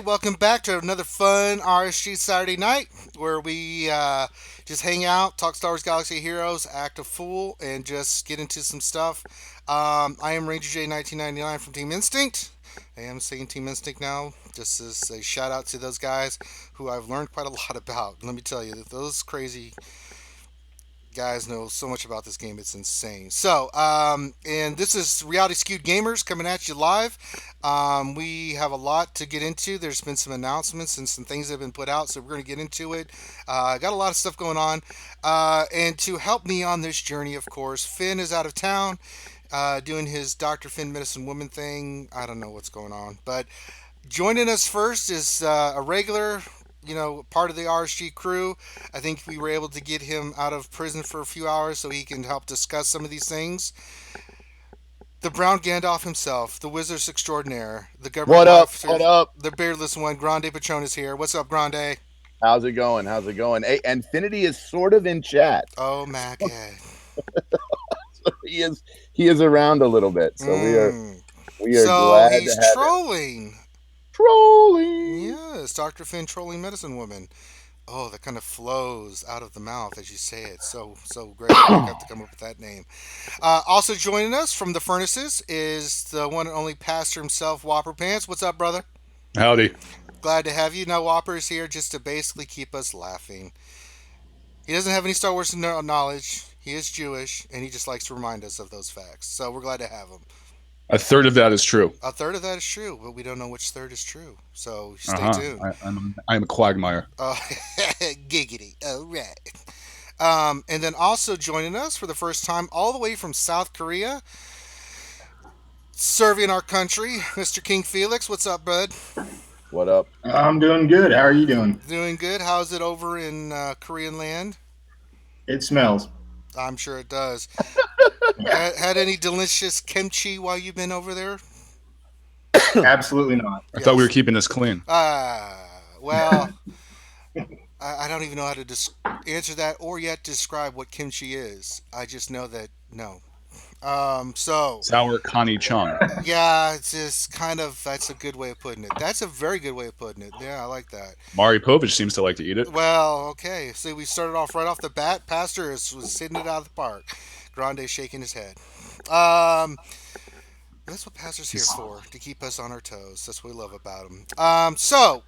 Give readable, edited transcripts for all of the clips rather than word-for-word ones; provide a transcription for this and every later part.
welcome back to another fun RSG Saturday night where we just hang out, talk Star Wars Galaxy Heroes, act a fool, and just get into some stuff. I am Ranger J 1999 from Team Instinct. I am saying Team Instinct now, just as a shout out to those guys who I've learned quite a lot about. Let me tell you, those crazy guys know so much about this game. It's insane. And this is Reality Skewed Gamers coming at you live. We have a lot to get into. There's been some announcements and some things that have been put out, so we're going to get into it. Got a lot of stuff going on. And to help me on this journey, of course, Finn is out of town doing his Dr. Finn Medicine Woman thing. I don't know what's going on. But joining us first is a regular, part of the RSG crew. I think we were able to get him out of prison for a few hours so he can help discuss some of these things. The Brown Gandalf himself, the Wizards Extraordinaire, the government What up? officer, What up? the beardless one, Grande Patron is here. What's up, Grande? How's it going? How's it going? Hey, Infinity is sort of in chat. Oh my god. He is around a little bit, so Mm. we are So glad to he's have him. trolling. Trolling. Yes, Dr. Finn trolling medicine woman. Oh, that kind of flows out of the mouth as you say it. So great. I got to come up with that name. Also joining us from the furnaces is the one and only pastor himself, Whopper Pants. What's up, brother? Howdy. Glad to have you. Now Whopper is here just to basically keep us laughing. He doesn't have any Star Wars knowledge. He is Jewish, and he just likes to remind us of those facts. So we're glad to have him. A third of that is true. A third of that is true, but we don't know which third is true. So Uh stay huh. tuned. I'm a quagmire. Uh, giggity. All right. And then also joining us for the first time, all the way from South Korea, serving our country, Mr. King Felix. What's up, bud? What up? I'm doing good. How are you doing? Doing good. How's it over in Korean land? It smells. I'm sure it does. Had any delicious kimchi while you've been over there? Absolutely not. I thought we were Yes. keeping this clean. Well, I don't even know how to answer that or yet describe what kimchi is. I just know that no. So Sour Connie Chung. yeah, it's just kind of that's a good way of putting it. That's a very good way of putting it. Yeah, I like that. Mari Povich seems to like to eat it. Well, okay. See, we started off right off the bat. Pastor was hitting it out of the park. Grande shaking his head. Um, that's what Pastor's here He's- for, to keep us on our toes. That's what we love about him. So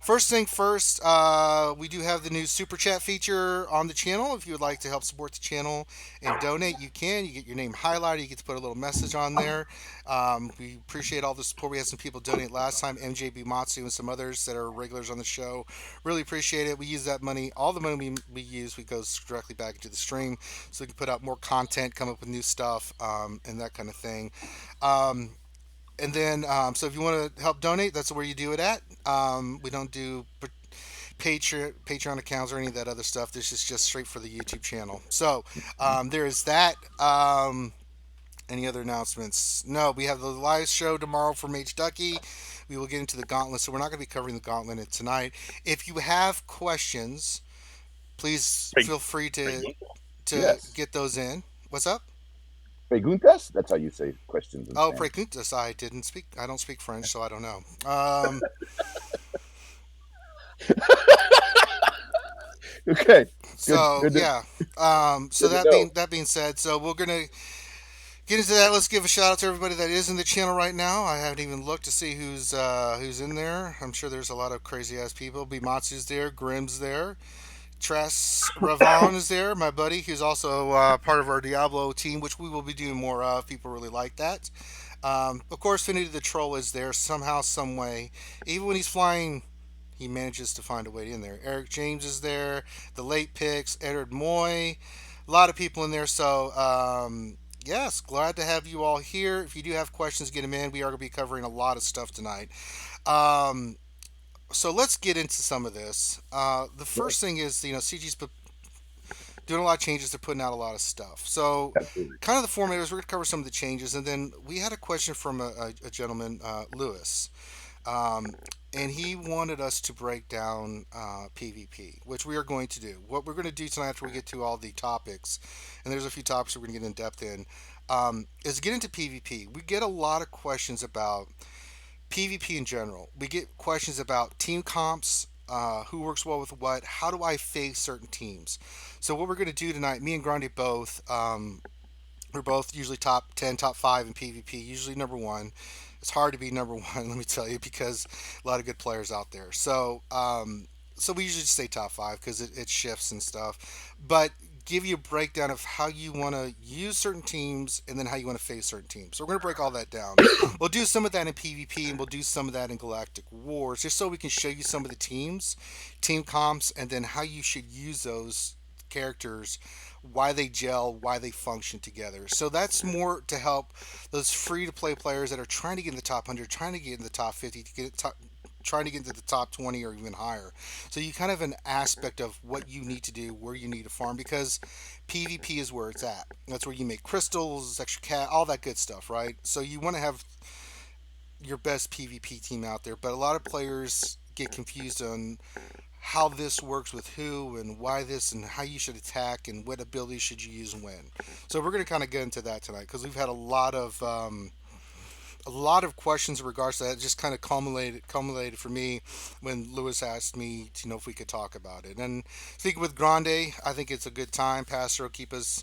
first thing first, we do have the new super chat feature on the channel. If you would like to help support the channel and donate, you can. You get your name highlighted. You get to put a little message on there. We appreciate all the support. We had some people donate last time, MJB Matsu and some others that are regulars on the show. Really appreciate it. We use that money. All the money we use, we goes directly back into the stream, so we can put out more content, come up with new stuff, and that kind of thing. Um, and then, so if you want to help donate, that's where you do it at. We don't do Patreon accounts or any of that other stuff. This is just straight for the YouTube channel. So there is that. Any other announcements? No, we have the live show tomorrow from H Ducky. We will get into the gauntlet, so we're not going to be covering the gauntlet tonight. If you have questions, please feel free to Yes. get those in. What's up? Preguntas? That's how you say questions in Oh, Spanish. preguntas. I didn't speak. I don't speak French, so I don't know. Okay. Good. So Good. yeah. So Good to know. that being said, so we're gonna get into that. Let's give a shout out to everybody that is in the channel right now. I haven't even looked to see who's in there. I'm sure there's a lot of crazy ass people. Bimatsu's there. Grim's there. Tress Ravon is there, my buddy, who's also part of our Diablo team, which we will be doing more of. People really like that. Of course, Finity the Troll is there somehow, some way. Even when he's flying, he manages to find a way in there. Eric James is there. The late picks, Edward Moy, a lot of people in there. So, yes, glad to have you all here. If you do have questions, get them in. We are going to be covering a lot of stuff tonight. Um, so let's get into some of this. The first thing is, CG's doing a lot of changes. They're putting out a lot of stuff. So, Absolutely. kind of the format is we're going to cover some of the changes, and then we had a question from a gentleman, Lewis, um, and he wanted us to break down PvP, which we are going to do. What we're going to do tonight after we get to all the topics, and there's a few topics we're going to get in depth in, is get into PvP. We get a lot of questions about PvP in general. We get questions about team comps, who works well with what, how do I face certain teams. So what we're going to do tonight, me and Grundy both, we're both usually top 10, top 5 in PvP, usually number 1. It's hard to be number 1, let me tell you, because a lot of good players out there. So we usually just say top 5 because it shifts and stuff. But give you a breakdown of how you want to use certain teams and then how you want to face certain teams. So we're going to break all that down. We'll do some of that in PvP and we'll do some of that in Galactic Wars just so we can show you some of the teams, team comps, and then how you should use those characters, why they gel, why they function together. So that's more to help those free to play players that are trying to get in the top 100, trying to get in the top 50, to get top, trying to get into the top 20 or even higher. So you kind of have an aspect of what you need to do, where you need to farm, because PvP is where it's at. That's where you make crystals, extra cat, all that good stuff, right? So you want to have your best PvP team out there, but a lot of players get confused on how this works with who and why this and how you should attack and what abilities should you use and when. So we're going to kind of get into that tonight because we've had a lot of questions in regards to that. It just kind of culminated for me when Lewis asked me to know if we could talk about it. And speaking with Grande, I think it's a good time. Pastor will keep us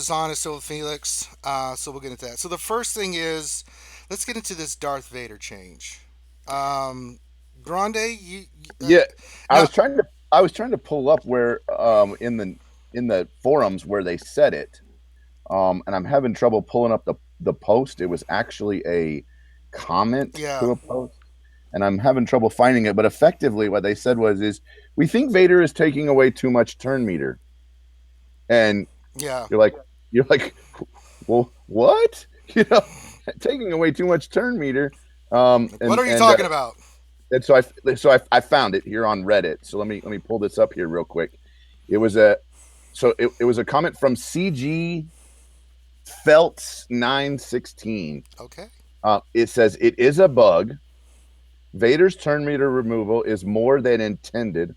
honest. So with Felix, so we'll get into that. So the first thing is, let's get into this Darth Vader change. Grande, Yeah, now, I was trying to pull up where in the forums where they said it, and I'm having trouble pulling up the post. It was actually a comment yeah, to a post, and I'm having trouble finding it. But effectively, what they said is we think Vader is taking away too much turn meter, and yeah. you're like, well, what? You know, taking away too much turn meter. What are you talking about? And I found it here on Reddit. So let me pull this up here real quick. It was it was a comment from CG Feltz 916. Okay. It says it is a bug. Vader's turn meter removal is more than intended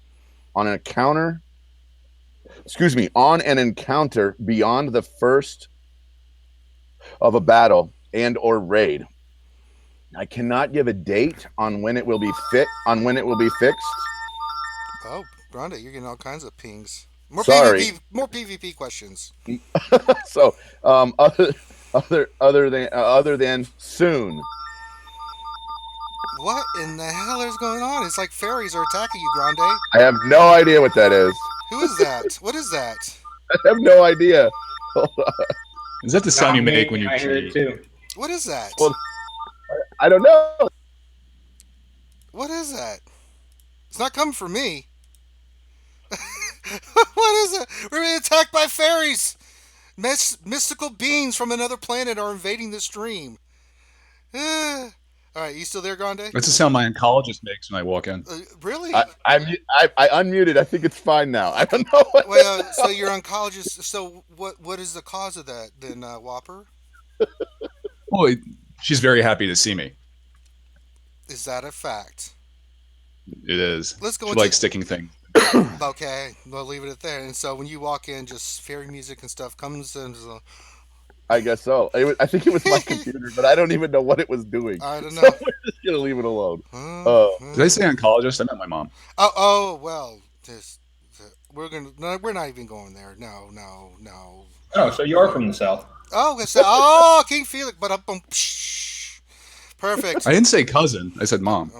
on an encounter. Excuse me, on an encounter beyond the first of a battle and or raid. I cannot give a date on when it will be fixed. Oh, Grande, you're getting all kinds of pings. Sorry. More PvP questions. So, other than soon. What in the hell is going on? It's like fairies are attacking you, Grande. I have no idea what that is. Who is that? What is that? I have no idea. Is that the sound you Not me, make when you I heard it cheat? too. What is that? Well, I don't know. What is that? It's not coming from me. What is it? We're being attacked by fairies. Mystical beings from another planet are invading the stream. All right, you still there, Grande? That's the sound my oncologist makes when I walk in. Really? I unmuted. I think it's fine now. I don't know. Well, so you're oncologist. So what is the cause of that then, Whopper? Well, she's very happy to see me. Is that a fact? It is. Let's go She into- likes sticking things. Okay, we'll leave it at there. And so when you walk in, just fairy music and stuff comes and I guess so. I think it was my computer, but I don't even know what it was doing. I don't know. So we're just gonna leave it alone. Did I say oncologist? I meant my mom. Oh well. We're not even going there. No. Oh, so you are from the South. King Felix, but up, perfect. I didn't say cousin. I said mom.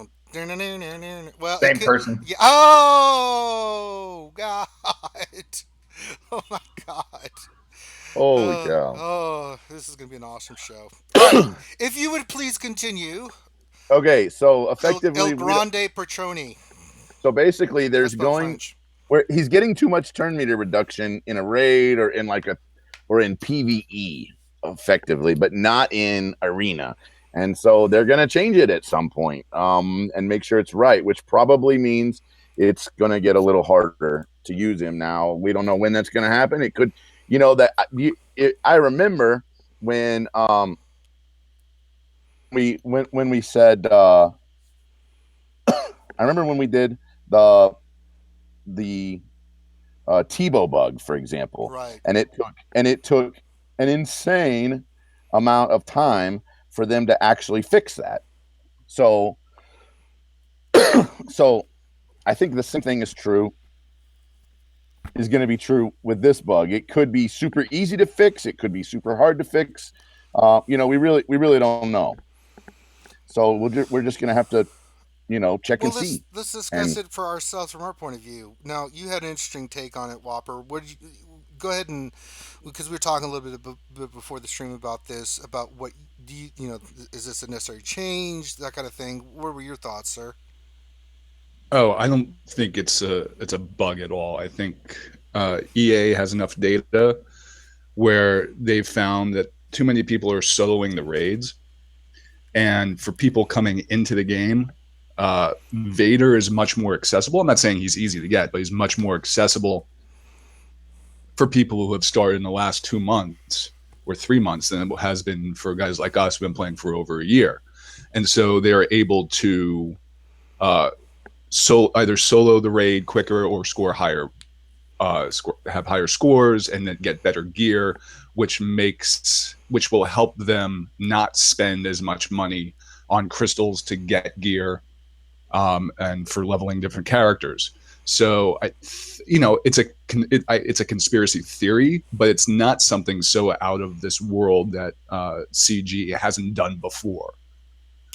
Well, Same person. Yeah. Oh God. Oh my God. Holy cow. Oh, this is gonna be an awesome show. Right, if you would please continue. Okay, so effectively, El Grande Petroni. so basically, there's That's spelled going French. where he's getting too much turn meter reduction in a raid or in PvE effectively, but not in arena. And so they're going to change it at some point, and make sure it's right, which probably means it's going to get a little harder to use him. Now, we don't know when that's going to happen. It could, I remember when we said, I remember when we did the Tebow bug, for example, Right. and it took an insane amount of time for them to actually fix that. So, so I think the same thing is going to be true with this bug. It could be super easy to fix. It could be super hard to fix. We really don't know. So we're just going to have to, check Well, and let's see. let's discuss And it for ourselves from our point of view. Now, you had an interesting take on it, Whopper. What did you go ahead and because we were talking a little bit before the stream about this, about what do is this a necessary change, that kind of thing. What were your thoughts, sir? Oh, I don't think it's a bug at all. I think EA has enough data where they've found that too many people are soloing the raids, and for people coming into the game, Vader is much more accessible. I'm not saying he's easy to get, but he's much more accessible for people who have started in the last 2 months or 3 months than it has been for guys like us who've been playing for over a year. And so they're able to uh, either solo the raid quicker or score higher, have higher scores, and then get better gear, which will help them not spend as much money on crystals to get gear, and for leveling different characters. So it's a conspiracy theory, but it's not something so out of this world that CG hasn't done before.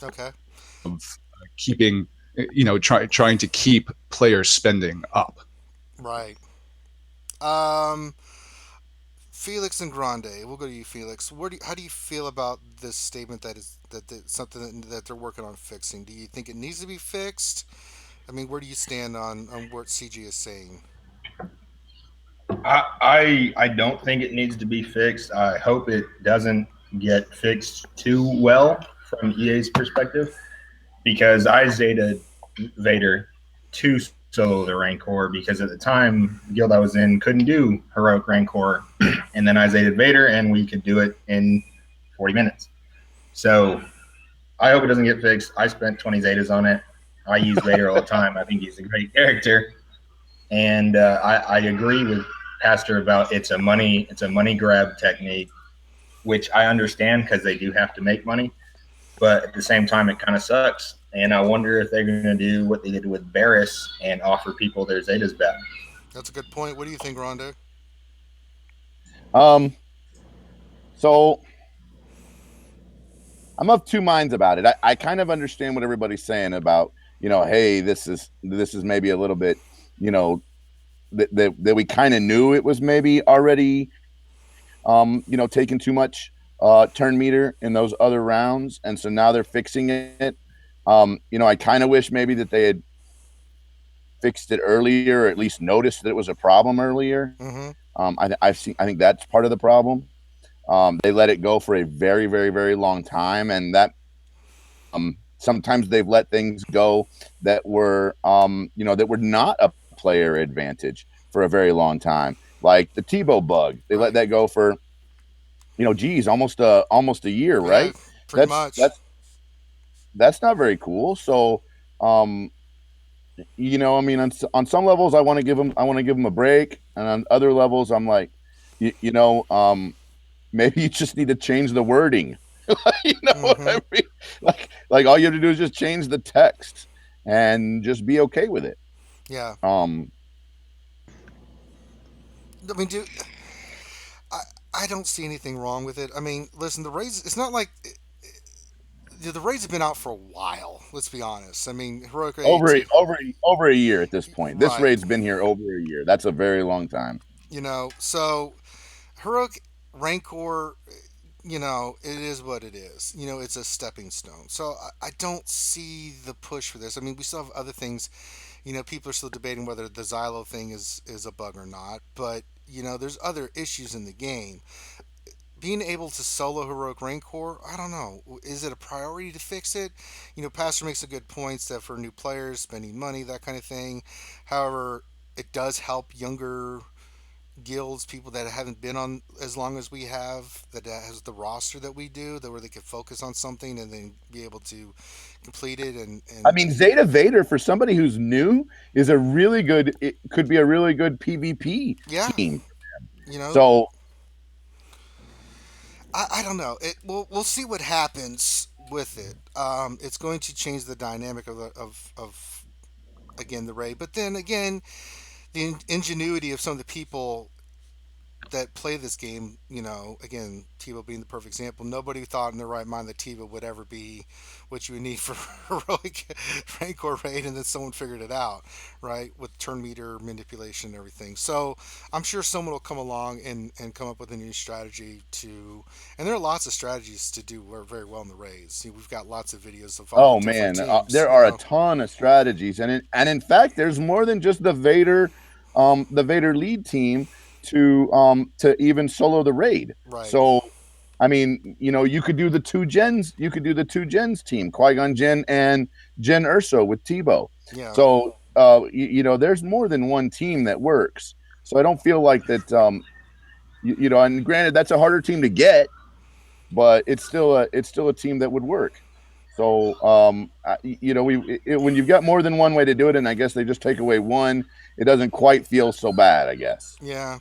Okay. Of keeping, trying to keep player spending up. Right. Um, Felix and Grande. We'll go to you, Felix. How do you feel about this statement that something that they're working on fixing? Do you think it needs to be fixed? I mean, where do you stand on what CG is saying? I don't think it needs to be fixed. I hope it doesn't get fixed too well from EA's perspective, because I Zeta Vader to solo the Rancor, because at the time the guild I was in couldn't do heroic Rancor, and then I Zeta Vader and we could do it in 40 minutes. So I hope it doesn't get fixed. I spent 20 Zetas on it. I use Vader all the time. I think he's a great character, and I agree with Pastor about it's a money grab technique, which I understand because they do have to make money, but at the same time it kind of sucks. And I wonder if they're going to do what they did with Barris and offer people their Zetas back. That's a good point. What do you think, Rhonda? um, so I'm of two minds about it. I kind of understand what everybody's saying about, hey, this is maybe a little bit, that we kind of knew it was maybe already, taking too much turn meter in those other rounds, and so now they're fixing it. I kind of wish maybe that they had fixed it earlier, or at least noticed that it was a problem earlier. Mm-hmm. I think that's part of the problem. They let it go for a very, very, very long time, and that sometimes they've let things go that were that were not a player advantage for a very long time, like the Tebow bug. They let that go for almost a year, Yeah, right? pretty much. That's not very cool. So I mean, on some levels I want to give them a break, and on other levels I'm like, maybe you just need to change the wording. You know what I mean? Like all you have to do is just change the text and just be okay with it. Yeah. I mean, I don't see anything wrong with it. I mean, listen, the raids. It's not like the raids have been out for a while. Let's be honest. I mean, heroic raids. Over a year at this point. This Right. raid's been here over a year. That's a very long time. So heroic rancor. It is what it is. It's a stepping stone. So I don't see the push for this. I mean, we still have other things. People are still debating whether the Xylo thing is a bug or not. But there's other issues in the game. Being able to solo heroic rancor, I don't know. Is it a priority to fix it? Pastor makes a good point that for new players, spending money, that kind of thing. However, it does help younger guilds, people that haven't been on as long as we have, that has the roster that we do, that where they can focus on something and then be able to complete it. I mean, Zeta Vader, for somebody who's new, is it could be a really good PvP team. So I don't know. We'll see what happens with it. It's going to change the dynamic of again the raid, but then again the ingenuity of some of the people that play this game, again, Tebow being the perfect example. Nobody thought in their right mind that Tebow would ever be what you would need for heroic Rancor raid, and then someone figured it out, right, with turn meter manipulation and everything. So I'm sure someone will come along and come up with a new strategy to, and there are lots of strategies to do very well in the raids. See, we've got lots of videos of all the Oh different man, teams, there are a ton of strategies, and in fact, there's more than just the Vader lead team to even solo the raid. Right. So, I mean, you could do the two gens. You could do the two gens team, Qui-Gon Jinn and Jyn Erso with Tebow. Yeah. So, there's more than one team that works. So I don't feel like that. And granted, that's a harder team to get, but it's still a team that would work. So, when you've got more than one way to do it, and I guess they just take away one, it doesn't quite feel so bad, I guess. Yeah.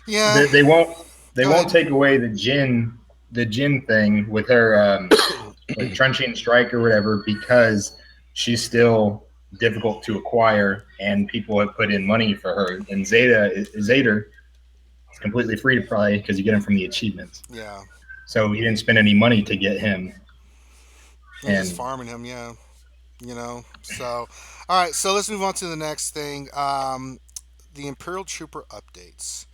Yeah. They won't Go ahead. take away the Jin thing with her like truncheon strike or whatever, because she's still difficult to acquire and people have put in money for her. And Zader is completely free to play because you get him from the achievements. Yeah. So you didn't spend any money to get him. I'm just And farming him, yeah. So, all right. So let's move on to the next thing. The Imperial Trooper updates.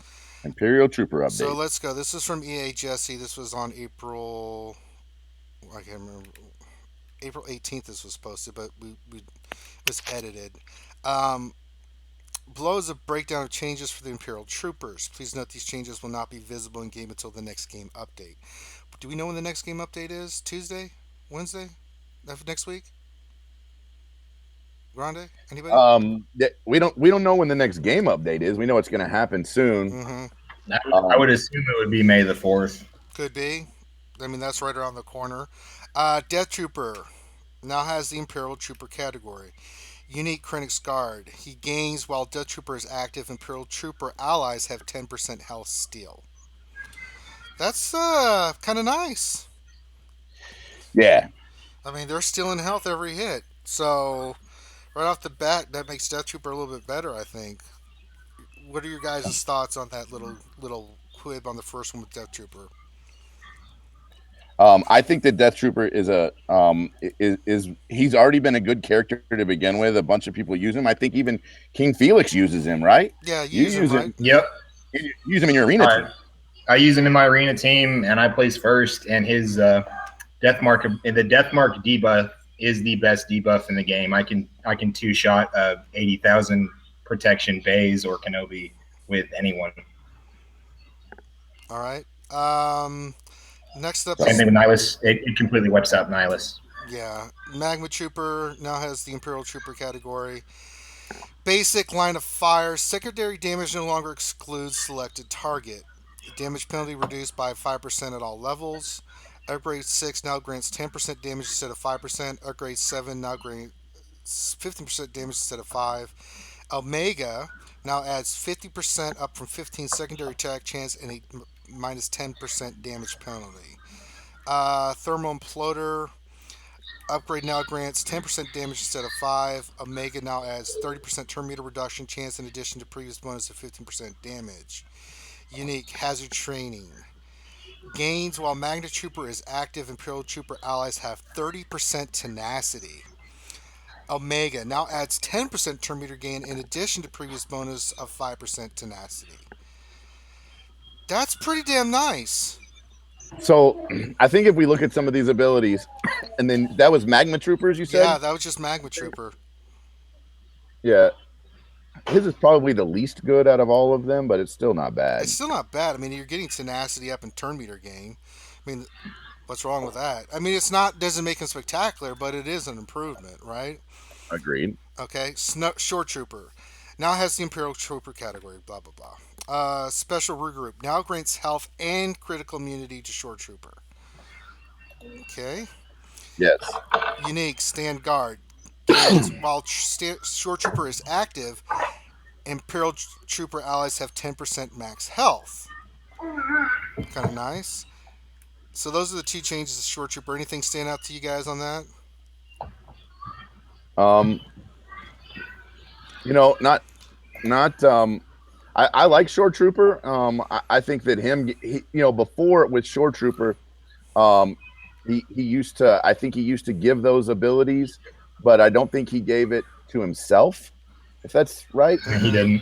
Imperial Trooper So update. let's go. This is from EA Jesse. This was on April. I can't remember. April 18th. This was posted, but it was edited. Um, Below is a breakdown of changes for the Imperial Troopers. Please note these changes will not be visible in game until the next game update. Do we know when the next game update is? Tuesday? Wednesday? Next week? Grande? Anybody? We don't know when the next game update is. We know it's going to happen soon. Mm-hmm. I would assume it would be May the 4th. Could be. I mean, that's right around the corner. Death Trooper now has the Imperial Trooper category. Unique Krennic's Guard. He gains while Death Trooper is active. Imperial Trooper allies have 10% health steal. That's kind of nice. Yeah. I mean, they're stealing health every hit. So, right off the bat, that makes Death Trooper a little bit better, I think. What are your guys' thoughts on that little quib on the first one with Death Trooper? I think that Death Trooper is he's already been a good character to begin with. A bunch of people use him. I think even King Felix uses him, right? Yeah, You use him, right? Yep. You use him in your arena All team. right. I use him in my arena team, and I place first. And his death mark debuff is the best debuff in the game. I can two shot 80,000 protection Baze or Kenobi with anyone. All right. Next up Same is thing with Nihilus. It completely wipes out Nihilus. yeah, Magma Trooper now has the Imperial Trooper category. Basic line of fire. Secondary damage no longer excludes selected target. Damage penalty reduced by 5% at all levels. Upgrade 6 now grants 10% damage instead of 5%. Upgrade 7 now grants 15% damage instead of 5. Omega now adds 50% up from 15 secondary attack chance and a minus 10% damage penalty. Thermal Imploder upgrade now grants 10% damage instead of 5. Omega now adds 30% turn meter reduction chance in addition to previous bonus of 15% damage. Unique Hazard Training. Gains while Magna Trooper is active. Imperial Trooper allies have 30% tenacity. Omega now adds 10% turn meter gain in addition to previous bonus of 5% tenacity. That's pretty damn nice. So I think if we look at some of these abilities, and then that was Magma Troopers, you said? Yeah, that was just Magma Trooper. Yeah. His is probably the least good out of all of them, but it's still not bad. It's still not bad. I mean, you're getting tenacity up and turn meter gain. I mean, what's wrong with that? I mean, it's not doesn't make him spectacular, but it is an improvement, right? Agreed. Okay, Short Trooper now has the Imperial Trooper category. Blah blah blah. Special regroup now grants health and critical immunity to Short Trooper. Okay. Yes. Unique Stand Guard gains while Short Trooper is active. Imperial Trooper allies have 10% max health. Kind of nice. So those are the two changes to Short Trooper. Anything stand out to you guys on that? Um, not not I like Short Trooper. I think that before with Short Trooper, um, he used to. I think he used to give those abilities, but I don't think he gave it to himself. If that's right, He didn't.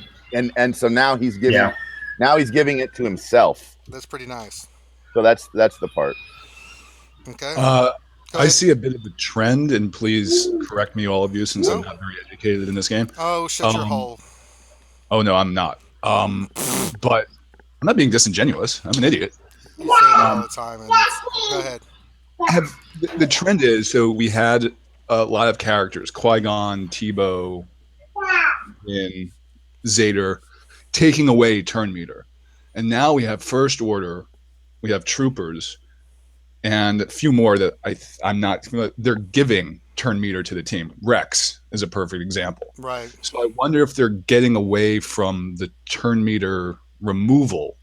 and so now he's giving Yeah. it to himself. That's pretty nice. So that's the part. Okay. Uh, Go I ahead. see a bit of a trend, and please correct me, all of you, since I'm No. not very educated in this game. Oh, shut your Um, hole. Oh no, I'm not. But I'm not being disingenuous. I'm an idiot. You say that all Um, the time. Go ahead. have the trend is, so we had a lot of characters: Qui-Gon, Tebow, in Zader, taking away turn meter, and now we have First Order, we have troopers, and a few more that I'm not. They're giving turn meter to the team. Rex is a perfect example. Right. So I wonder if they're getting away from the turn meter removal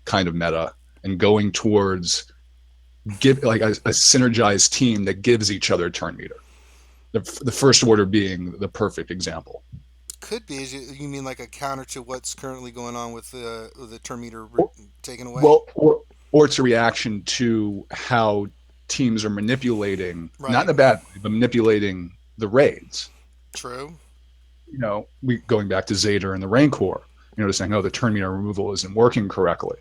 kind of meta and going towards give like a synergized team that gives each other turn meter. The First Order being the perfect example. Could be. You mean like a counter to what's currently going on with the term meter Or- taken away? Well, or it's a reaction to how teams are manipulating, not in Right. a bad way, but manipulating the raids. True. We going back to Zader and the Rancor, just saying, oh, the turn meter removal isn't working correctly.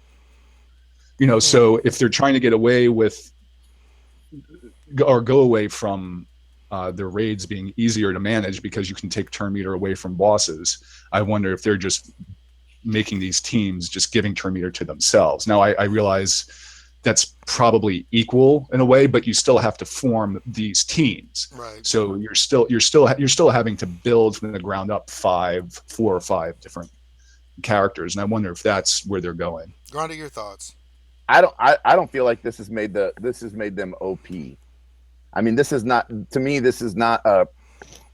So if they're trying to get away with or go away from the raids being easier to manage because you can take turn meter away from bosses, I wonder if they're just making these teams just giving turn meter to themselves. Now I realize that's probably equal in a way, but you still have to form these teams. Right. So you're still having to build from the ground up 4 or 5 different characters, and I wonder if that's where they're going. Granda, your thoughts? I don't feel like this has made them OP. I mean, this is not to me. This is not a.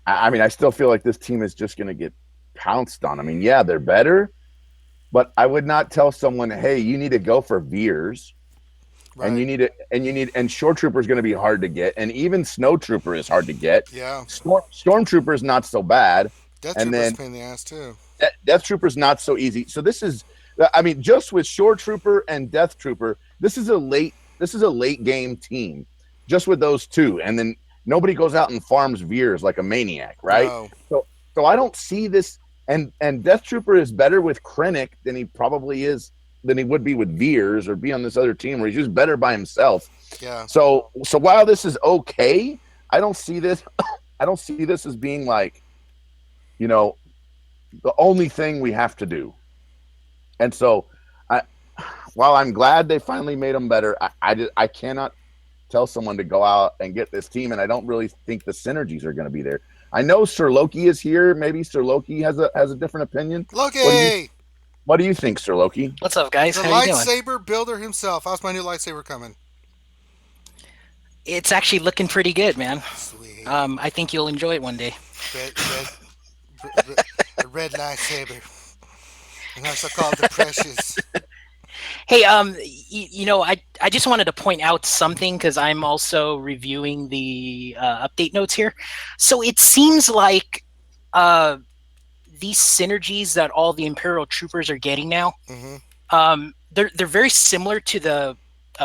I mean, I still feel like this team is just going to get pounced on. I mean, yeah, they're better, but I would not tell someone, "Hey, you need to go for Veers." Right. And Short Trooper is going to be hard to get, and even Snow Trooper is hard to get. Yeah. Storm Trooper is not so bad, Death and Trooper's then a pain in the ass too. Death Trooper is not so easy. So this is, I mean, just with Short Trooper and Death Trooper, this is a late game team, just with those two, and then nobody goes out and farms Veers like a maniac, right? No. So I don't see this, and Death Trooper is better with Krennic than he would be with Veers or be on this other team where he's just better by himself. Yeah. So while this is okay, I don't see this as being like, the only thing we have to do. And so while I'm glad they finally made them better, I cannot tell someone to go out and get this team, and I don't really think the synergies are going to be there. I know Sir Loki is here. Maybe Sir Loki has a different opinion. Loki! What do you think, Sir Loki? What's up, guys? The How you doing? lightsaber builder himself. How's my new lightsaber coming? It's actually looking pretty good, man. Sweet. I think you'll enjoy it one day. The red lightsaber. And also called the precious. Hey, I just wanted to point out something because I'm also reviewing the update notes here. So it seems like these synergies that all the Imperial Troopers are getting now, Mm-hmm. they're very similar to the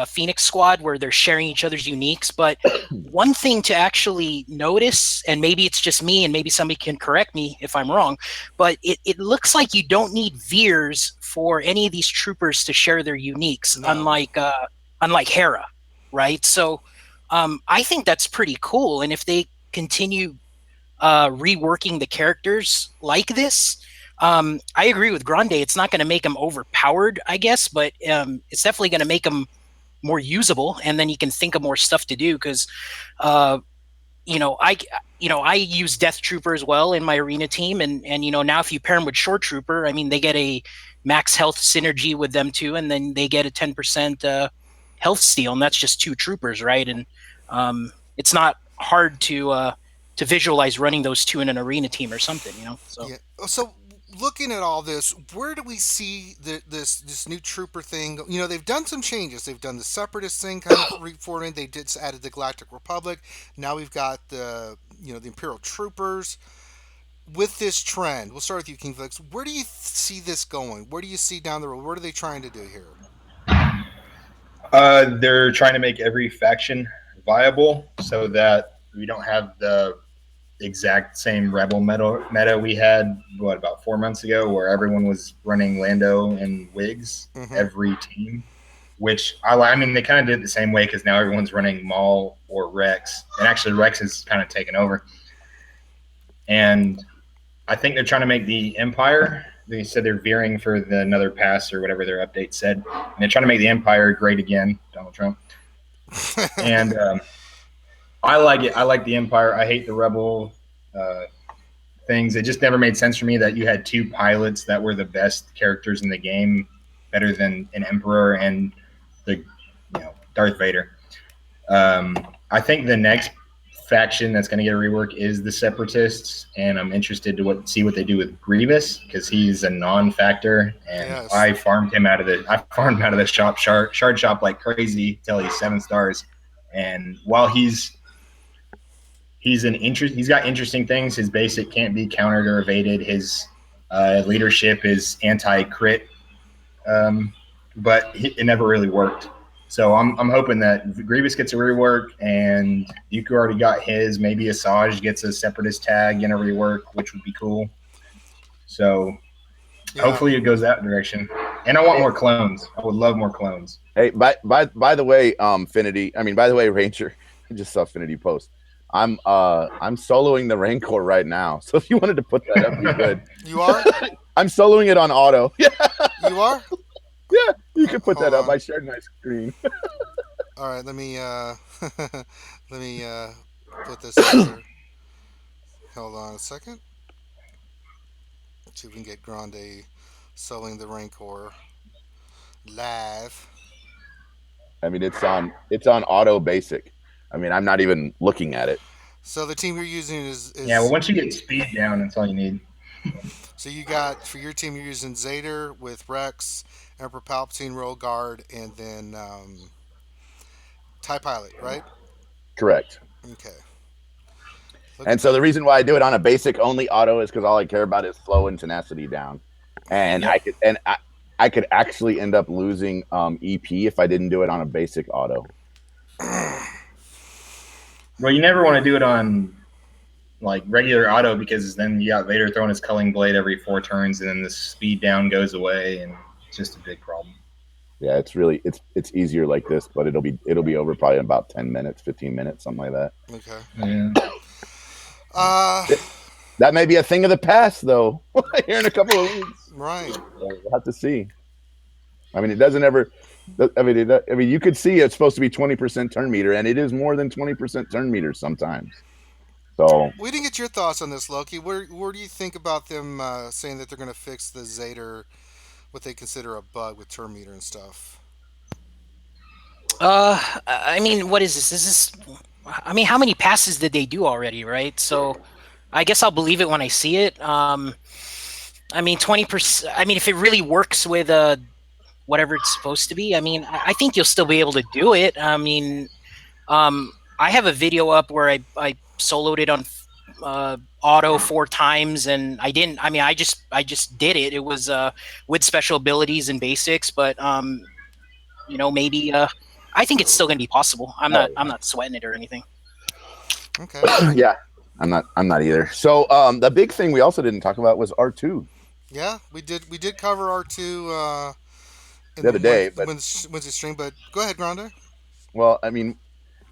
Phoenix Squad where they're sharing each other's uniques. But one thing to actually notice, and maybe it's just me, and maybe somebody can correct me if I'm wrong, but it looks like you don't need Veers for any of these troopers to share their uniques, No. unlike Hera, right? So I think that's pretty cool. And if they continue reworking the characters like this, I agree with Grande. It's not going to make them overpowered, I guess, but it's definitely going to make them more usable, and then you can think of more stuff to do. Because, I use Death Trooper as well in my arena team, and now if you pair them with Short Trooper, I mean, they get a max health synergy with them too, and then they get a 10% health steal, and that's just 2 troopers, right? And it's not hard to visualize running those 2 in an arena team or something, So Yeah. So looking at all this, where do we see this new trooper thing? You know, they've done some changes. They've done the separatist thing, kind of reforming. They did added the Galactic Republic. Now we've got the Imperial Troopers. With this trend, we'll start with you, King Felix. Where do you see this going? Where do you see down the road? What are they trying to do here? They're trying to make every faction viable so that we don't have the exact same rebel meta we had about 4 months ago, where everyone was running Lando and Wigs every team. Which I mean, they kind of did it the same way because now everyone's running Maul or Rex, and actually Rex has kind of taken over. And I think they're trying to make the Empire. They said they're veering for another pass or whatever their update said, and they're trying to make the Empire great again, Donald Trump. And I like it. I like the Empire. I hate the Rebel things. It just never made sense for me that you had two pilots that were the best characters in the game, better than an Emperor and the Darth Vader. I think the next faction that's going to get a rework is the Separatists, and I'm interested to see what they do with Grievous because he's a non-factor, and Yes. I farmed him out of the shard shop like crazy till he's 7 stars. And while he's got interesting things. His basic can't be countered or evaded. His leadership is anti-crit, but it never really worked. So I'm hoping that Grievous gets a rework, and Dooku already got his. Maybe Asajj gets a Separatist tag in a rework, which would be cool. So hopefully it goes that direction. And I want more clones. I would love more clones. Hey, by the way, Finity. I mean, by the way, Ranger. I just saw Finity post. I'm soloing the Rancor right now. So if you wanted to put that up, you could. You are? I'm soloing it on auto. Yeah. You are? Yeah, you can put that Hold up. on. I shared my screen. All right, let me put this up here. Hold on a second. See if we can get Grande sewing the Rancor live. I mean, it's on auto basic. I mean, I'm not even looking at it. So the team you're using is Yeah, well, once you get speed down, that's all you need. so you got for your team you're using Zader with Rex, Emperor Palpatine, Royal Guard, and then TIE Pilot, right? Correct. Okay. And so the reason why I do it on a basic only auto is because all I care about is flow and tenacity down, and I could actually end up losing EP if I didn't do it on a basic auto. Well, you never want to do it on like regular auto because then you got Vader throwing his culling blade every 4 turns, and then the speed down goes away, and it's just a big problem. Yeah, it's easier like this, but it'll be over probably in about 10 minutes, 15 minutes, something like that. Okay. Yeah. That may be a thing of the past, though. Here in a couple of weeks, right? We'll have to see. I mean, it doesn't ever. I mean, you could see it's supposed to be 20% turn meter, and it is more than 20% turn meter sometimes. So we didn't get your thoughts on this, Loki. Where do you think about them saying that they're going to fix the Zader, what they consider a bug with turn meter and stuff? I mean, what is this? I mean, how many passes did they do already, right? So I guess I'll believe it when I see it. I mean, 20%. I mean, if it really works with whatever it's supposed to be, I mean, I think you'll still be able to do it. I mean, I have a video up where I soloed it on auto 4 times, and I didn't. I mean, I just did it. It was with special abilities and basics, but maybe I think it's still going to be possible. I'm not sweating it or anything. Okay. Yeah, I'm not either. So the big thing we also didn't talk about was R2. Yeah, we did cover R2 the other day, but Wednesday stream. But go ahead, Grande. Well, I mean,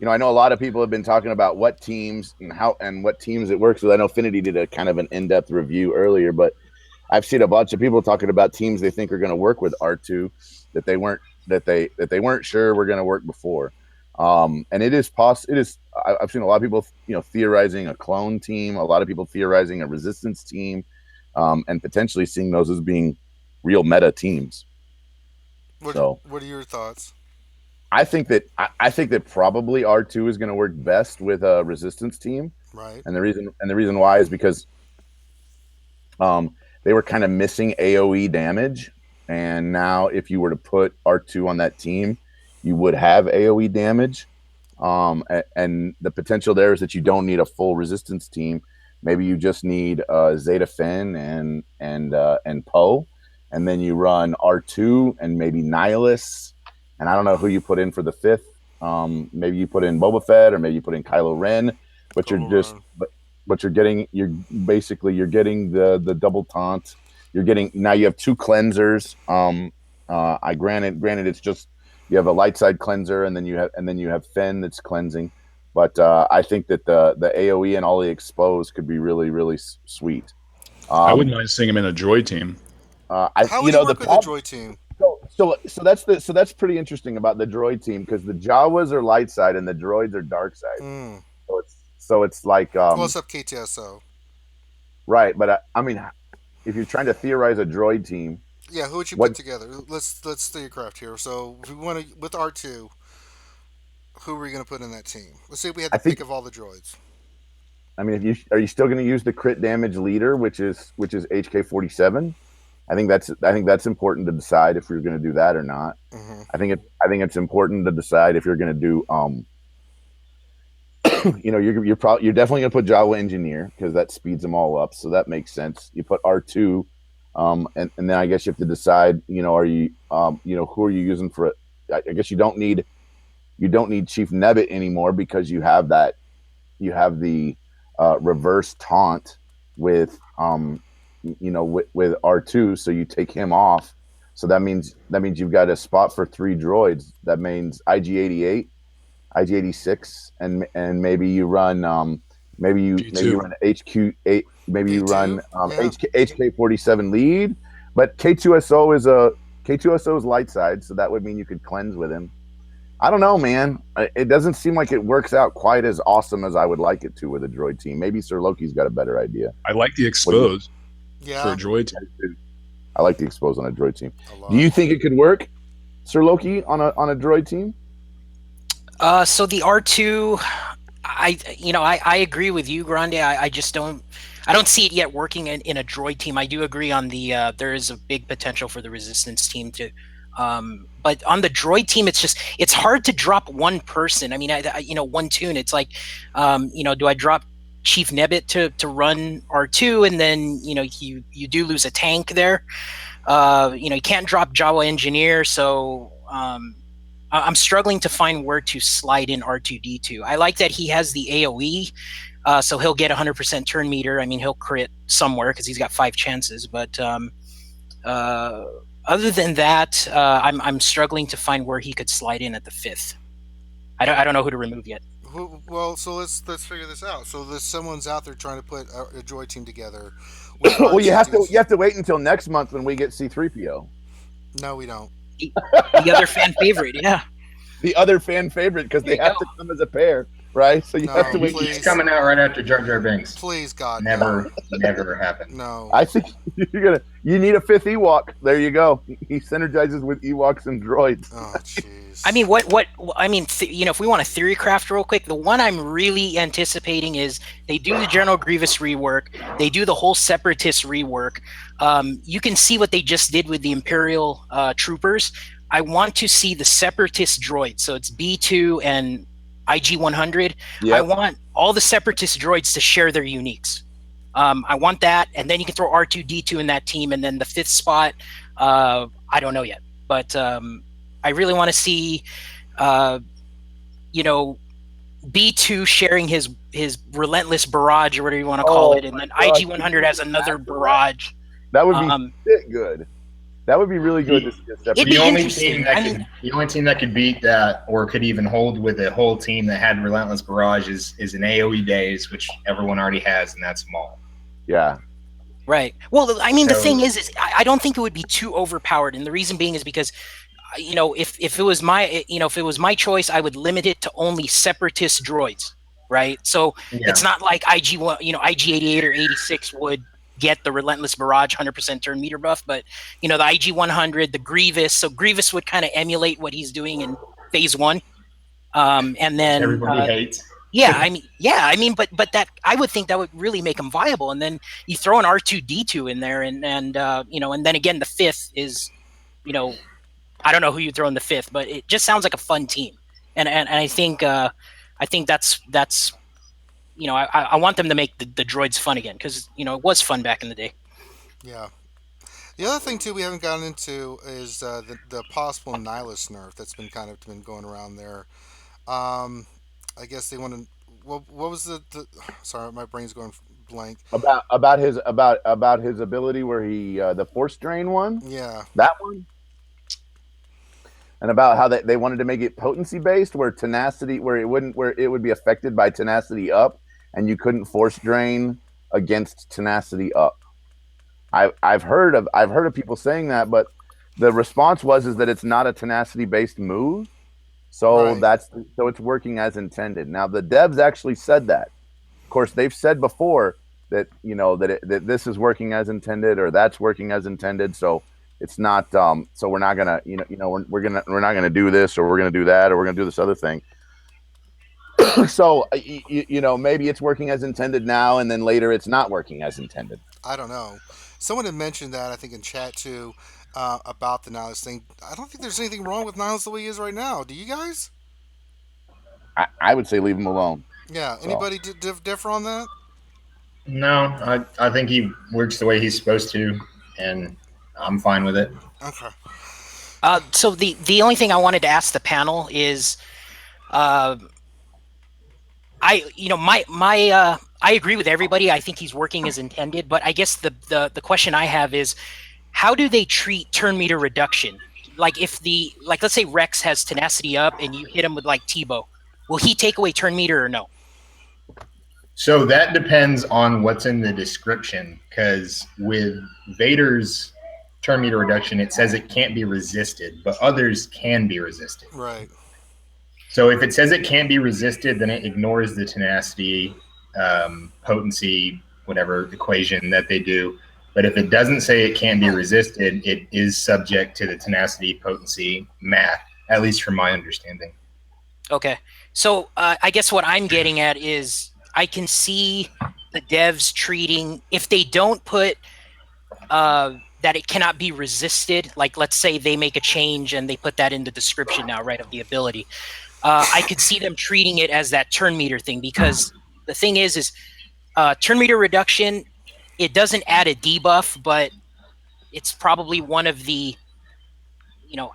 I know a lot of people have been talking about what teams and what teams it works with. I know Finity did a kind of an in-depth review earlier, but I've seen a bunch of people talking about teams they think are going to work with R2 that they weren't sure were going to work before. And it is possible. I've seen a lot of people, theorizing a clone team, a lot of people theorizing a resistance team, and potentially seeing those as being real meta teams. What are your thoughts? I think that probably R2 is going to work best with a resistance team, right? And the reason why is because they were kind of missing AoE damage, and now if you were to put R2 on that team, you would have AoE damage. And the potential there is that you don't need a full resistance team. Maybe you just need Zeta Finn and Poe, and then you run R2 and maybe Nihilus, and I don't know who you put in for the fifth. Maybe you put in Boba Fett, or maybe you put in Kylo Ren, but you're getting the double taunt. You're getting, now you have 2 cleansers. I granted it's just, you have a light side cleanser, and then you have Finn that's cleansing. But I think that the AoE and all the expose could be really, really sweet. I wouldn't mind seeing him in a droid team. How would you work with the droid team? So that's pretty interesting about the droid team, because the Jawas are light side and the droids are dark side. So it's like close up KTSO. Right, but I mean, if you're trying to theorize a droid team, yeah, who would you put together? Let's theocraft here. So if we want to, with R2, who are we going to put in that team? Let's say we had to think of all the droids. I mean, are you still going to use the crit damage leader, which is HK-47? I think that's important to decide if you're going to do that or not. Mm-hmm. I think it's important to decide if you're going to do you're definitely going to put Jawa engineer, because that speeds them all up, so that makes sense. You put R2, and then I guess you have to decide, are you who are you using for it? I guess you don't need Chief Nebbit anymore, because you have the reverse taunt with with R2, so you take him off. So that means you've got a spot for 3 droids. That means IG-88, IG-86, and maybe you run you run HQ8, maybe you run HK-47 lead, but K2SO is light side, so that would mean you could cleanse with him. I don't know, man. It doesn't seem like it works out quite as awesome as I would like it to with a droid team. Maybe Sir Loki's got a better idea. I like the expose for a droid team. I like the expose on a droid team. Do you think it could work, Sir Loki, on a droid team? So the R2, I agree with you, Grande. I just don't see it yet working in a droid team. I do agree on the there is a big potential for the resistance team to. But on the droid team, it's hard to drop one person. I mean, one tune. It's like, do I drop Chief Nebbit to run R2, and then you do lose a tank there. You can't drop Jawa engineer, so I'm struggling to find where to slide in R2D2. I like that he has the AoE, so he'll get 100% turn meter. I mean, he'll crit somewhere because he's got 5 chances, but. Other than that, I'm struggling to find where he could slide in at the 5th. I don't know who to remove yet. Well, so let's figure this out. So someone's out there trying to put a droid team together. Well, you have to wait until next month when we get C-3PO. No, we don't. The other fan favorite, yeah. The other fan favorite, because they have to come as a pair, right? So you have to wait. He's coming out right after Jar Jar Binks. Please, God, never happen. No, I think you need a 5th Ewok. There you go. He synergizes with Ewoks and droids. Oh, jeez. I mean, if we want to theory craft real quick, the one I'm really anticipating is they do the General Grievous rework. They do the whole Separatist rework. You can see what they just did with the Imperial Troopers. I want to see the Separatist droids. So it's B2 and IG-100. Yep. I want all the Separatist droids to share their uniques. I want that, and then you can throw R2-D2 in that team, and then the 5th spot, I don't know yet. But I really want to see, B2 sharing his relentless barrage, or whatever you want to call it, and then IG-100 has another barrage. That would be good. That would be really good to see a separate. The only team that could beat that, or could even hold with a whole team that had relentless barrage, is an AoE days, which everyone already has, and that's Maul. Yeah. Right. Well, I mean, the thing is I don't think it would be too overpowered, and the reason being is because, if it was my choice, I would limit it to only Separatist droids, right? So it's not like IG-88 or 86 would get the relentless barrage 100% turn meter buff, but the IG-100, the Grievous, so Grievous would kind of emulate what he's doing in phase 1, and then everybody hates. but that I would think that would really make them viable. And then you throw an R2D2 in there, and and then again the fifth is, I don't know who you throw in the fifth, but it just sounds like a fun team. And I think that's I want them to make the droids fun again, because it was fun back in the day. Yeah. The other thing too we haven't gotten into is the possible Nihilus nerf that's been going around there. Um, I guess they want to. What was the? Sorry, my brain's going blank. About his ability where he the force drain one. Yeah. That one. And about how they wanted to make it potency based, where tenacity, where it would be affected by tenacity up, and you couldn't force drain against tenacity up. I've heard of people saying that, but the response is that it's not a tenacity based move, so Right. so it's working as intended. Now the devs actually said that. Of course, they've said before that that this is working as intended, or that's working as intended. So it's not. So we're not gonna we're not gonna do this, or we're gonna do that, or we're gonna do this other thing. So maybe it's working as intended now, and then later it's not working as intended. I don't know. Someone had mentioned that, I think, in chat too, about the Nihilus thing. I don't think there's anything wrong with Nihilus the way he is right now. Do you guys? I would say leave him alone. Yeah. So. Anybody differ on that? No, I think he works the way he's supposed to, and I'm fine with it. Okay. So the only thing I wanted to ask the panel is, I agree with everybody. I think he's working as intended, but I guess the question I have is, how do they treat turn meter reduction? Like let's say Rex has tenacity up and you hit him with like T-bow, will he take away turn meter or no? So that depends on what's in the description, because with Vader's turn meter reduction, it says it can't be resisted, but others can be resisted. Right. So if it says it can't be resisted, then it ignores the tenacity, potency, whatever equation that they do. But if it doesn't say it can't be resisted, it is subject to the tenacity, potency math, at least from my understanding. Okay. So I guess what I'm getting at is, I can see the devs treating, if they don't put that it cannot be resisted, like let's say they make a change and they put that in the description now, right, of the ability. I could see them treating it as that turn meter thing, because the thing is turn meter reduction, it doesn't add a debuff, but it's probably one of the,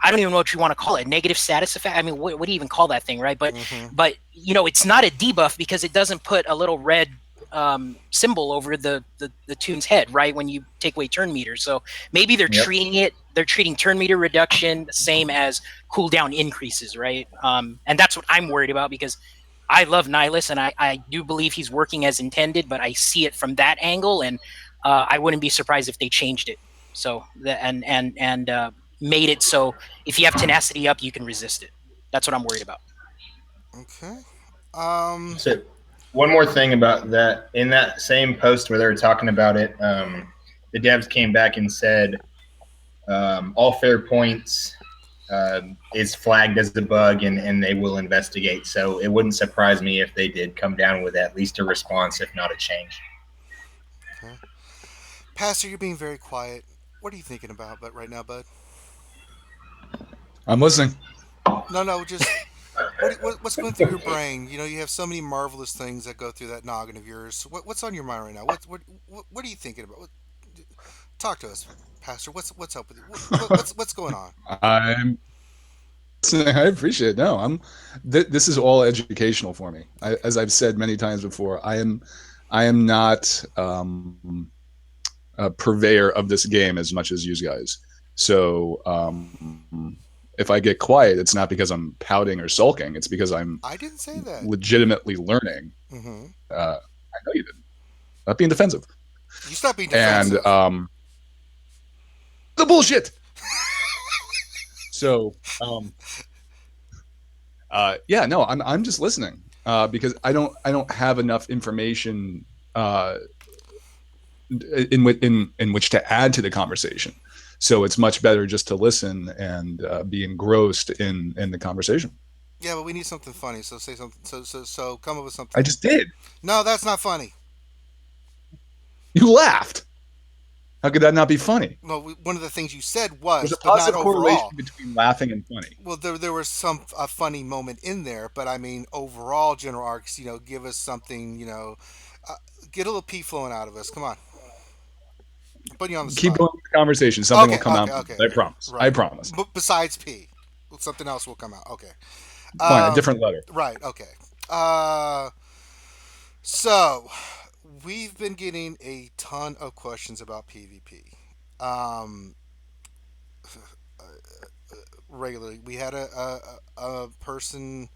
I don't even know what you want to call it, negative status effect. I mean, what do you even call that thing, right? But it's not a debuff because it doesn't put a little red symbol over the tune's head, right, when you take away turn meter. So maybe they're treating turn meter reduction the same as cooldown increases, right? And that's what I'm worried about, because I love Nihilus and I do believe he's working as intended, but I see it from that angle, and I wouldn't be surprised if they changed it. So made it so if you have tenacity up, you can resist it. That's what I'm worried about. Okay. So one more thing about that. In that same post where they were talking about it, the devs came back and said all fair points is flagged as a bug, and they will investigate. So it wouldn't surprise me if they did come down with at least a response, if not a change. Okay. Pastor, you're being very quiet. What are you thinking about right now, bud? I'm listening. No, just what's going through your brain? You have so many marvelous things that go through that noggin of yours. What's on your mind right now? What are you thinking about? Talk to us, Pastor. What's up with you? What's going on? I'm listening. I appreciate it. No, this is all educational for me. As I've said many times before, I am not a purveyor of this game as much as you guys. So if I get quiet, it's not because I'm pouting or sulking. It's because I didn't say that. Legitimately learning. Mm-hmm. I know you didn't. Not being defensive. You stop being defensive. And the bullshit. So yeah, no, I'm just listening because I don't have enough information in which to add to the conversation. So it's much better just to listen and be engrossed in the conversation. Yeah, but we need something funny. So say something. So come up with I something. just did. No, that's not funny. You laughed. How could that not be funny? Well, one of the things you said There's was, a but not positive overall. correlation between laughing and funny. Well, there was some a funny moment in there, but I mean, overall, General Arcs, give us something, uh, get a little pee flowing out of us. Come on, I'm putting you on the Keep spot. going with the conversation. Something will Okay, come okay, out. okay, I okay. promise. I Right. promise. Besides pee, something else will come out. Okay. Fine. A Um. different letter. Right. Okay. Uh. So, we've been getting a ton of questions about PvP. Um. Regularly, we had a person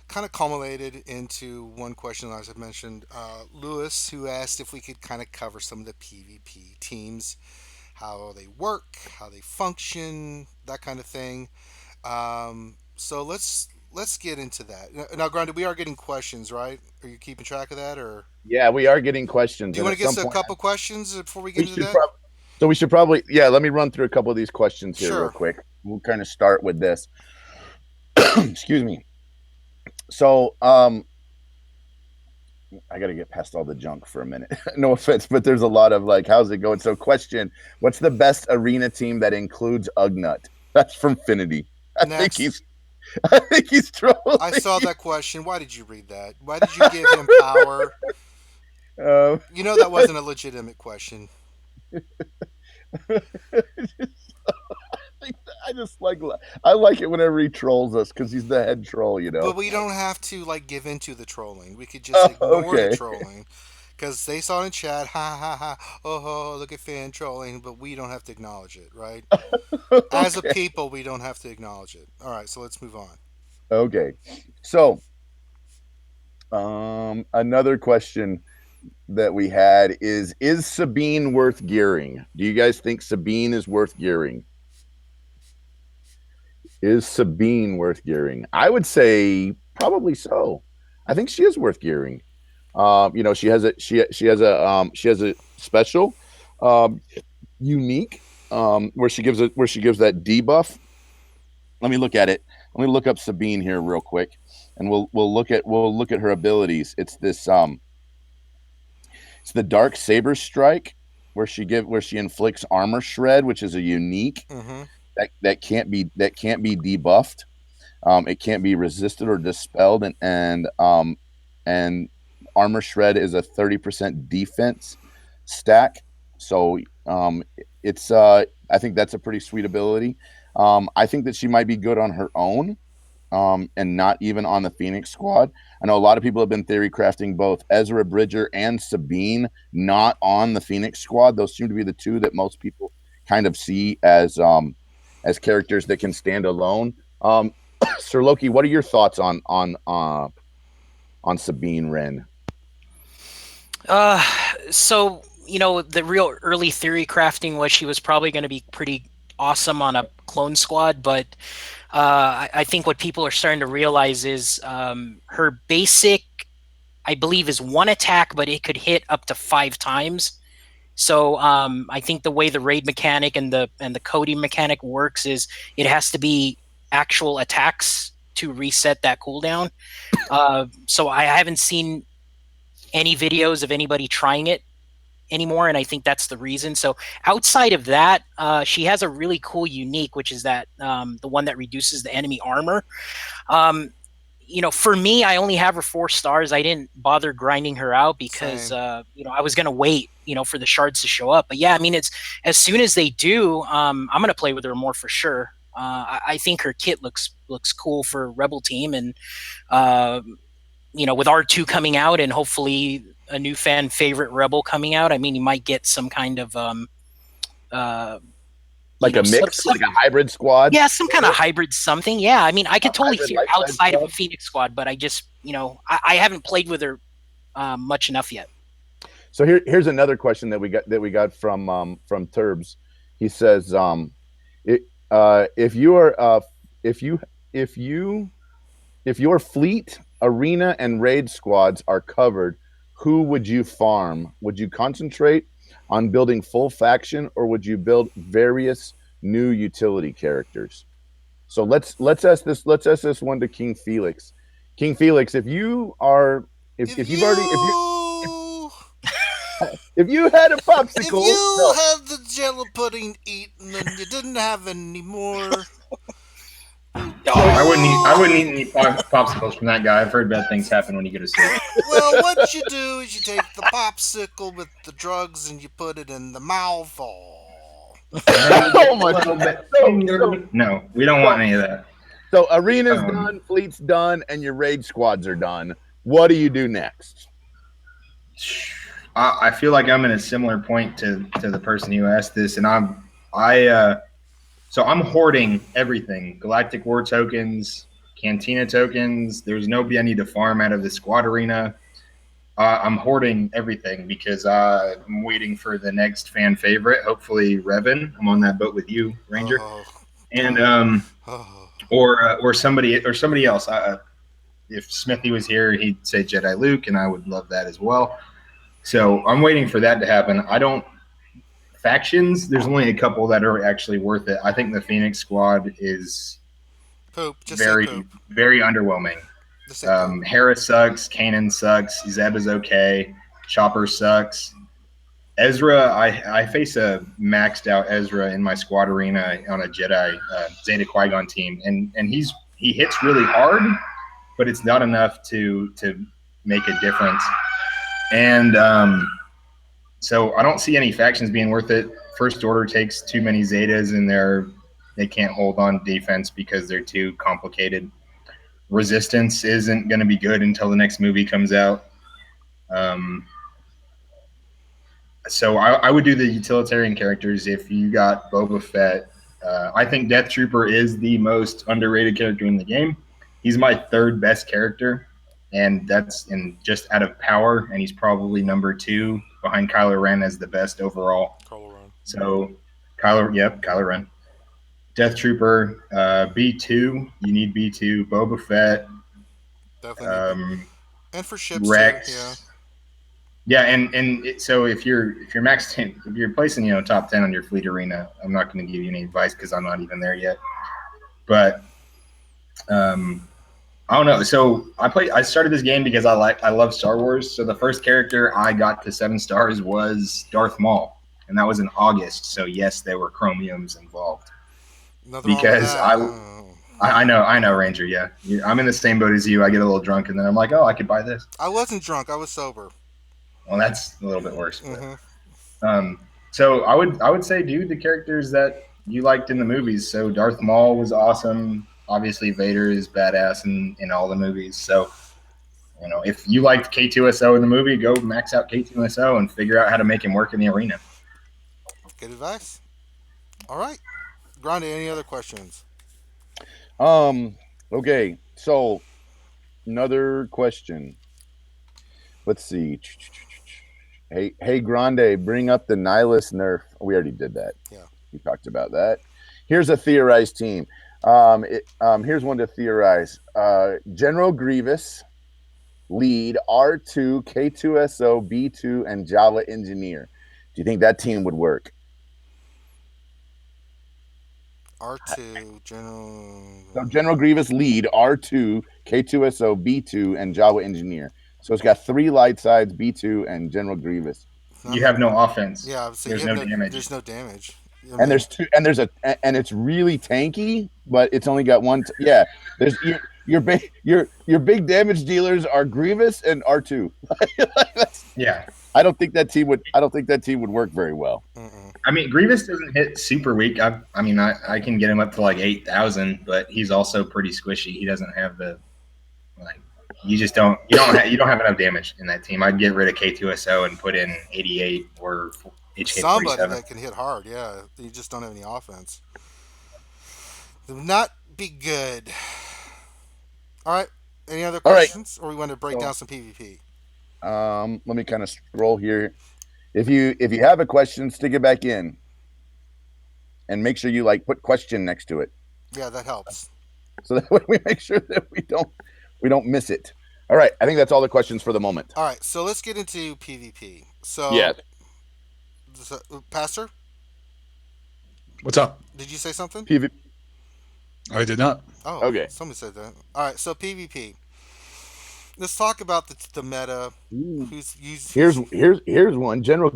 kind of culminated into one question, as I mentioned, Lewis, who asked if we could kind of cover some of the PvP teams, how they work, how they function, that kind of thing. So let's get into that. Now, granted, we are getting questions, right? Are you keeping track of that, or Yeah, we are getting questions, do you and want at to get some us a point couple questions before we get we into should that? probably. So we should probably, yeah. Let me run through a couple of these questions here real Sure. quick. We'll kind of start with this. Excuse me. So, I got to get past all the junk for a minute. No offense, but there's a lot of like, how's it going? So, question: what's the best arena team that includes Ugnut? That's from Finity. I think Next. he's, I think he's trolling. I saw that question. Why did you read that? Why did you give him power? Um, You know that wasn't a legitimate question. I just like, I like it whenever he trolls us because he's the head troll, you But know. we don't have to like give into the trolling. We could just ignore the Okay. trolling because they saw it in chat. Ha ha ha! Oh, look at fan trolling. But we don't have to acknowledge it, right? As a Okay. people, we don't have to acknowledge it. All right, so let's move on. Okay. So, another question that we had is Sabine worth gearing? Do you guys think Sabine is worth gearing? Is Sabine worth gearing? I would say probably so. I think she is worth gearing. She has a she has a special, um, unique, where she gives that debuff. Let me look at it. Let me look up Sabine here real quick, and we'll look at her abilities. It's the Dark Saber Strike, where she inflicts armor shred, which is a unique Mm-hmm. that can't be debuffed. It can't be resisted or dispelled, and armor shred is a 30% defense stack. So it's I think that's a pretty sweet ability. I think that she might be good on her own, and not even on the Phoenix squad. I know a lot of people have been theory crafting both Ezra Bridger and Sabine not on the Phoenix squad. Those seem to be the two that most people kind of see as characters that can stand alone. Sir Loki, what are your thoughts on Sabine Wren? Uh, so the real early theory crafting was she was probably going to be pretty awesome on a clone squad, but I think what people are starting to realize is her basic, I believe, is one attack, but it could hit up to 5 times. So I think the way the raid mechanic and the coding mechanic works is it has to be actual attacks to reset that cooldown. So I haven't seen any videos of anybody trying it anymore, and I think that's the reason. So outside of that, she has a really cool unique, which is that the one that reduces the enemy armor. Um, for me, I only have her 4 stars. I didn't bother grinding her out because Same. I was gonna wait, for the shards to show up. But yeah, I mean, it's as soon as they do, I'm gonna play with her more for sure. I think her kit looks cool for Rebel Team, and uh, with R2 coming out and hopefully a new fan favorite Rebel coming out, I mean, you might get some kind of uh, Like a mix, like a hybrid squad? yeah, some kind of hybrid something. Yeah, I mean, I could A totally hybrid see her light side outside of a squad? Phoenix squad, but I just, I haven't played with her much enough yet. So here's another question that we got from Turbs. He says, if you are if you if you if your fleet, arena, and raid squads are covered, who would you farm? Would you concentrate on building full faction, or would you build various new utility characters? So let's ask this one to King Felix. King Felix, if you are if you've already if you had a if popsicle, you no, had the jello pudding eaten and you didn't have any more, I wouldn't eat any popsicles from that guy. I've heard bad things happen when you go to sleep. well, what you do is you take the popsicle with the drugs and you put it in the mouth. oh my Little bit. so, No, we don't want any of that. so arena's done, fleet's done, and your raid squads are done. What do you do next? I feel like I'm in a similar point to the person who asked this, and I'm hoarding everything: Galactic War tokens, Cantina tokens. There's nobody I need to farm out of the squad arena. I'm hoarding everything because I'm waiting for the next fan favorite. Hopefully, Revan. I'm on that boat with you, Ranger, and or somebody else. If Smithy was here, he'd say Jedi Luke, and I would love that as well. So I'm waiting for that to happen. Factions, there's only a couple that are actually worth it. I think the Phoenix squad is poop. Just very, poop. very underwhelming. Hera sucks. Kanan sucks. Zeb is okay. Chopper sucks. Ezra, I face a maxed out Ezra in my squad arena on a Jedi Zeta Qui-Gon team, and he hits really hard, but it's not enough to make a difference. And so I don't see any factions being worth it. First Order takes too many Zetas, and they can't hold on defense because they're too complicated. Resistance isn't going to be good until the next movie comes out. So I would do the utilitarian characters if you got Boba Fett. I think Death Trooper is the most underrated character in the game. He's my third best character, and that's just out of power, and he's probably number 2 behind Kylo Ren as the best overall. Kylo Ren. So Kylo Ren. Death Trooper, B2. You need B2. Boba Fett. Definitely. And for ships, Rex. Too, yeah. Yeah, so if you're if you're placing top 10 on your fleet arena, I'm not going to give you any advice because I'm not even there yet. But I don't know. So I started this game because I love Star Wars. So the first character I got to 7 stars was Darth Maul, and that was in August. So yes, there were chromiums involved. Because I know, Ranger. Yeah, I'm in the same boat as you. I get a little drunk, and then I'm like, oh, I could buy this. I wasn't drunk. I was sober. Well, that's a little bit worse. Mm-hmm. So I would say, dude, the characters that you liked in the movies. So Darth Maul was awesome. Obviously, Vader is badass in all the movies. So, if you liked K2SO in the movie, go max out K2SO and figure out how to make him work in the arena. Good advice. All right. Grande, any other questions? Okay, so another question. Let's see. Hey, Grande, bring up the Nihilus nerf. We already did that. Yeah. We talked about that. Here's a theorized team. Here's one to theorize. General Grievous, lead, R2, K2SO, B2, and Java engineer. Do you think that team would work? R2, General... So General Grievous, lead, R2, K2SO, B2, and Java engineer. So it's got 3 light sides, B2, and General Grievous. You have no offense. Yeah, there's no damage. There's no damage. And there's 2, and it's really tanky, but it's only got 1. There's your big damage dealers are Grievous and R2. Yeah. I don't think that team would work very well. Mm-mm. I mean, Grievous doesn't hit super weak. I can get him up to like 8,000, but he's also pretty squishy. He doesn't have the you don't have enough damage in that team. I'd get rid of K2SO and put in 88 or HK47. Somebody that can hit hard, yeah. You just don't have any offense. It would not be good. All right. Any other questions? Or we want to break down some PvP? Let me kind of scroll here. If you have a question, stick it back in. And make sure you put question next to it. Yeah, that helps. So that way we make sure that we don't miss it. All right, I think that's all the questions for the moment. All right, so let's get into PvP. So yeah, Pastor, what's up? did you say something? I did not. Oh, Okay. somebody said that. All right, so PvP. Let's talk about the meta. Ooh. Who's Here's one. General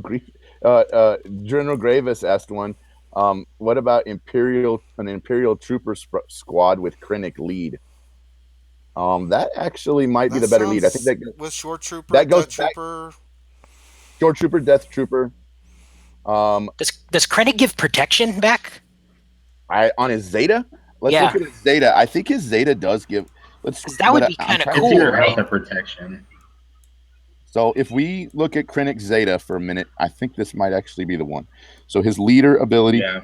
Gravis asked one. What about an Imperial Trooper squad with Krennic lead? That actually might be that the better lead. I think sounds with Short Trooper, that goes Death back. Trooper. Short Trooper, Death Trooper. Does Krennic give protection back? On his Zeta. Let's Yeah. look at his Zeta. I think his Zeta does give. Because that would be I'm kind of trying to It's cool, either right? health or protection. So if we look at Krennic's Zeta for a minute, I think this might actually be the one. So his leader ability Yeah.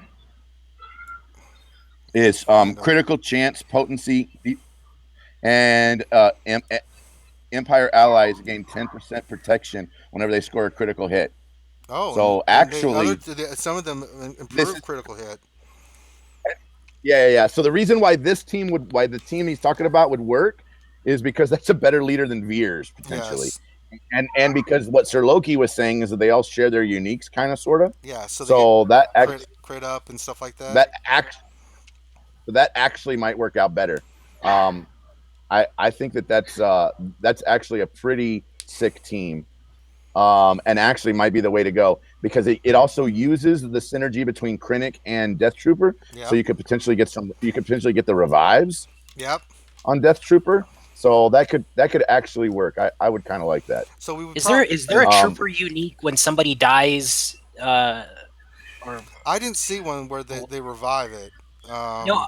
is critical chance, potency, and Empire allies gain 10% protection whenever they score a critical hit. Oh, So and actually, some of them improve critical hit. Yeah. So the reason why the team he's talking about would work is because that's a better leader than Veers potentially. Yes. And because what Sir Loki was saying is that they all share their uniques, kind of, sort of. Yeah. So that crit up and stuff like that. That actually might work out better. I think that's actually a pretty sick team, and actually might be the way to go because it also uses the synergy between Krennic and Death Trooper. Yep. So you could potentially get the revives. Yep. On Death Trooper. So that could actually work. I would kind of like that. So we would is there a trooper unique when somebody dies? Or I didn't see one where they revive it. no,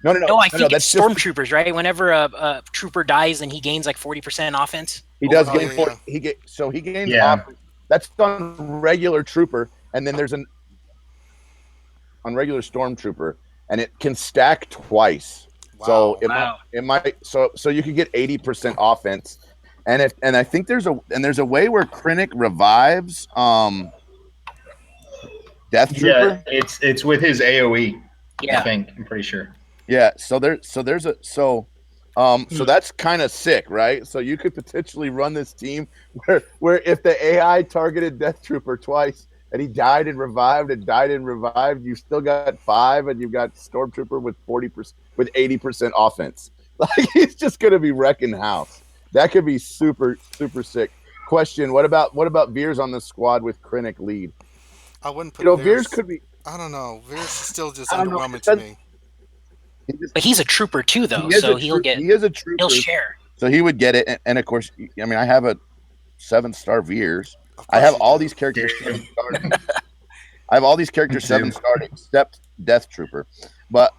No. I think that's it's stormtroopers, right? Whenever a trooper dies and he gains like 40% offense. He does Oh, gain yeah, 40. yeah. He gains Yeah. off. That's on regular trooper, and then there's on regular stormtrooper, and it can stack twice. Wow. So it might so you could get 80% offense, and I think there's a way where Krennic revives Death Trooper. Yeah, it's with his AOE. Yeah. I think I'm pretty sure. Yeah, so that's kind of sick, right? So you could potentially run this team where if the AI targeted Death Trooper twice and he died and revived, you still got 5, and you've got Stormtrooper with 40% with 80% offense. Like he's just gonna be wrecking house. That could be super super sick. Question: What about Veers on the squad with Krennic lead? I wouldn't put Veers could be. I don't know. Veers is still just I don't know. underwhelming to me. But he's a trooper too, though, He is so a he'll get. He is a trooper. He'll share. So he would get it, and of course, I mean, I have a 7-star Veers. Of I course have you all do. these characters 7-starred. I have all these characters 7-starred except Death Trooper, but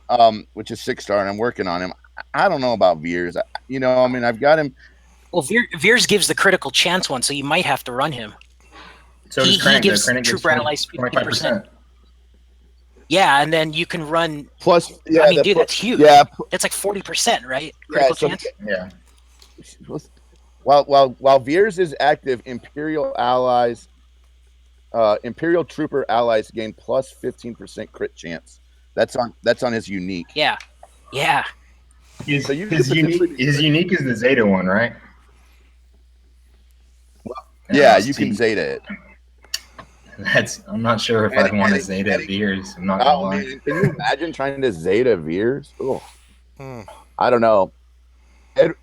which is 6-star, and I'm working on him. I don't know about Veers. I mean, I've got him. Well, Veers gives the critical chance one, so you might have to run him. So He does Krennic. gives Krennic trooper allies 25%. Yeah, and then you can run. Plus, yeah, I mean, dude, that's huge. Yeah, That's like 40%, right? Critical chance. Yeah. While Veers is active, Imperial Trooper allies gain plus 15% crit chance. That's on his unique. Yeah. His So you unique is the Zeta one, right? Yeah, you can Zeta it. I'm not sure if I want to Zeta Veers. I'm not gonna lie. Man, can you imagine trying to Zeta Veers? Oh, Hmm. I don't know.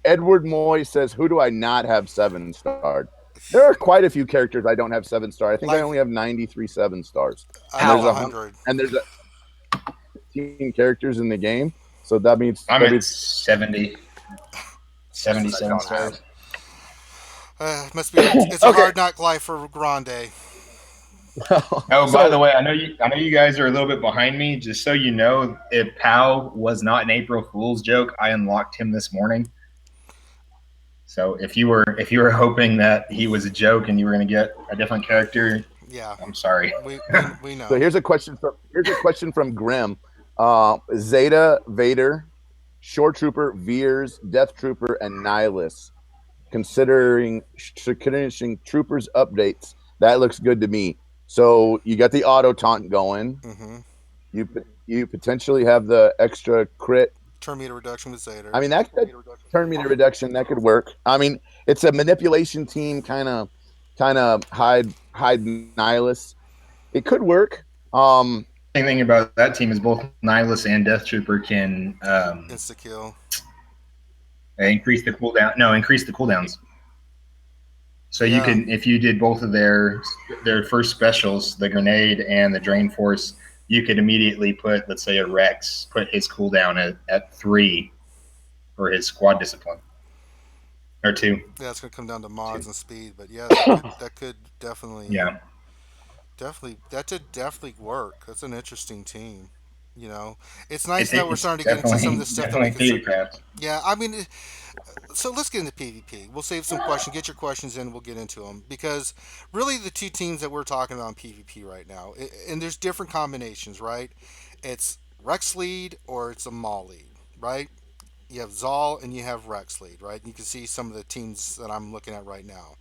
Edward Moy says, "Who do I not have 7-starred?" There are quite a few characters I don't have 7-star. I think I only have 93 7-stars. I have 100. And there's 15 characters in the game, so that means I'm at 77 stars. Must be. It's a hard knock life for Grande. Oh, by the way, I know you guys are a little bit behind me. Just so you know, if Pow was not an April Fool's joke, I unlocked him this morning. So if you were hoping that he was a joke and you were going to get a different character, Yeah, I'm sorry. we know. So here's a question from Grim. Zeta, Vader, Shore Trooper, Veers, Death Trooper, and Nihilus. Considering Troopers updates, that looks good to me. So you got the auto taunt going. Mm-hmm. You potentially have the extra crit. Turn meter reduction with Zeta. I mean, that turn meter reduction that could work. I mean, it's a manipulation team, kind of hide Nihilus. It could work. thing about that team is both Nihilus and Death Trooper can Insta kill. increase the cooldown. No, increase the cooldowns. So you Yeah. can, if you did both of their first specials, the grenade and the drain force, you could immediately put, let's say, a Rex, put his cooldown at 3 for his squad discipline, or 2. Yeah, it's gonna come down to mods and speed, but yeah, that could definitely Yeah, definitely work. That's an interesting team. You know, it's nice that we're it's starting to get into some of definitely the stuff that we definitely can start. theatercraft. Yeah, I mean, so let's get into PvP. We'll save some questions. Get your questions in. We'll get into them because really the two teams that we're talking about in PvP right now, and there's different combinations, right? It's Rex lead or it's a Maul lead, right? You have Zal and you have Rex lead, right? You can see some of the teams that I'm looking at right now.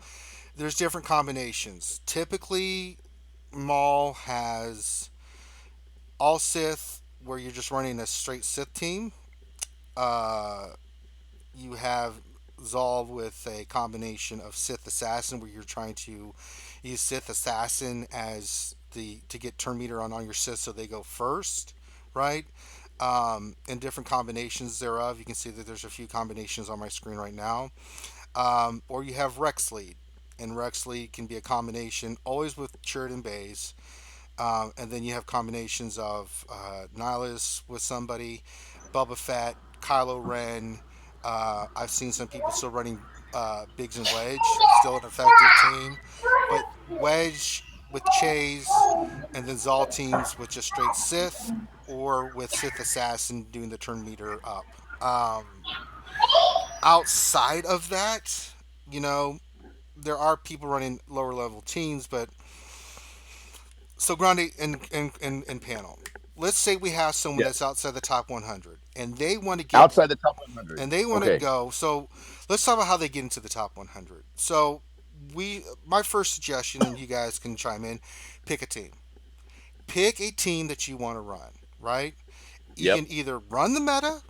There's different combinations. Typically, Maul has all Sith, where you're just running a straight Sith team. Uh, you have Zal with a combination of Sith Assassin, where you're trying to use Sith Assassin as the to get turn meter on all your Sith, so they go first, right? And different combinations thereof. You can see that there's a few combinations on my screen right now. Or you have Rex Lead, and Rex Lead can be a combination always with Sheridan Bays. And then you have combinations of Nihilus with somebody, Boba Fett, Kylo Ren. I've seen some people still running Biggs and Wedge, still an effective team. But Wedge with Chase, and then Zal teams with just straight Sith, or with Sith Assassin doing the turn meter up. Outside of that, you know, there are people running lower level teams, but so Grande and panel. Let's say we have someone Yes. that's outside the top 100, and they want to get Outside the top 100. and they want to Okay. go. So let's talk about how they get into the top 100. So my first suggestion, and you guys can chime in, pick a team. Pick a team that you want to run. Right? You Yep. can either run the meta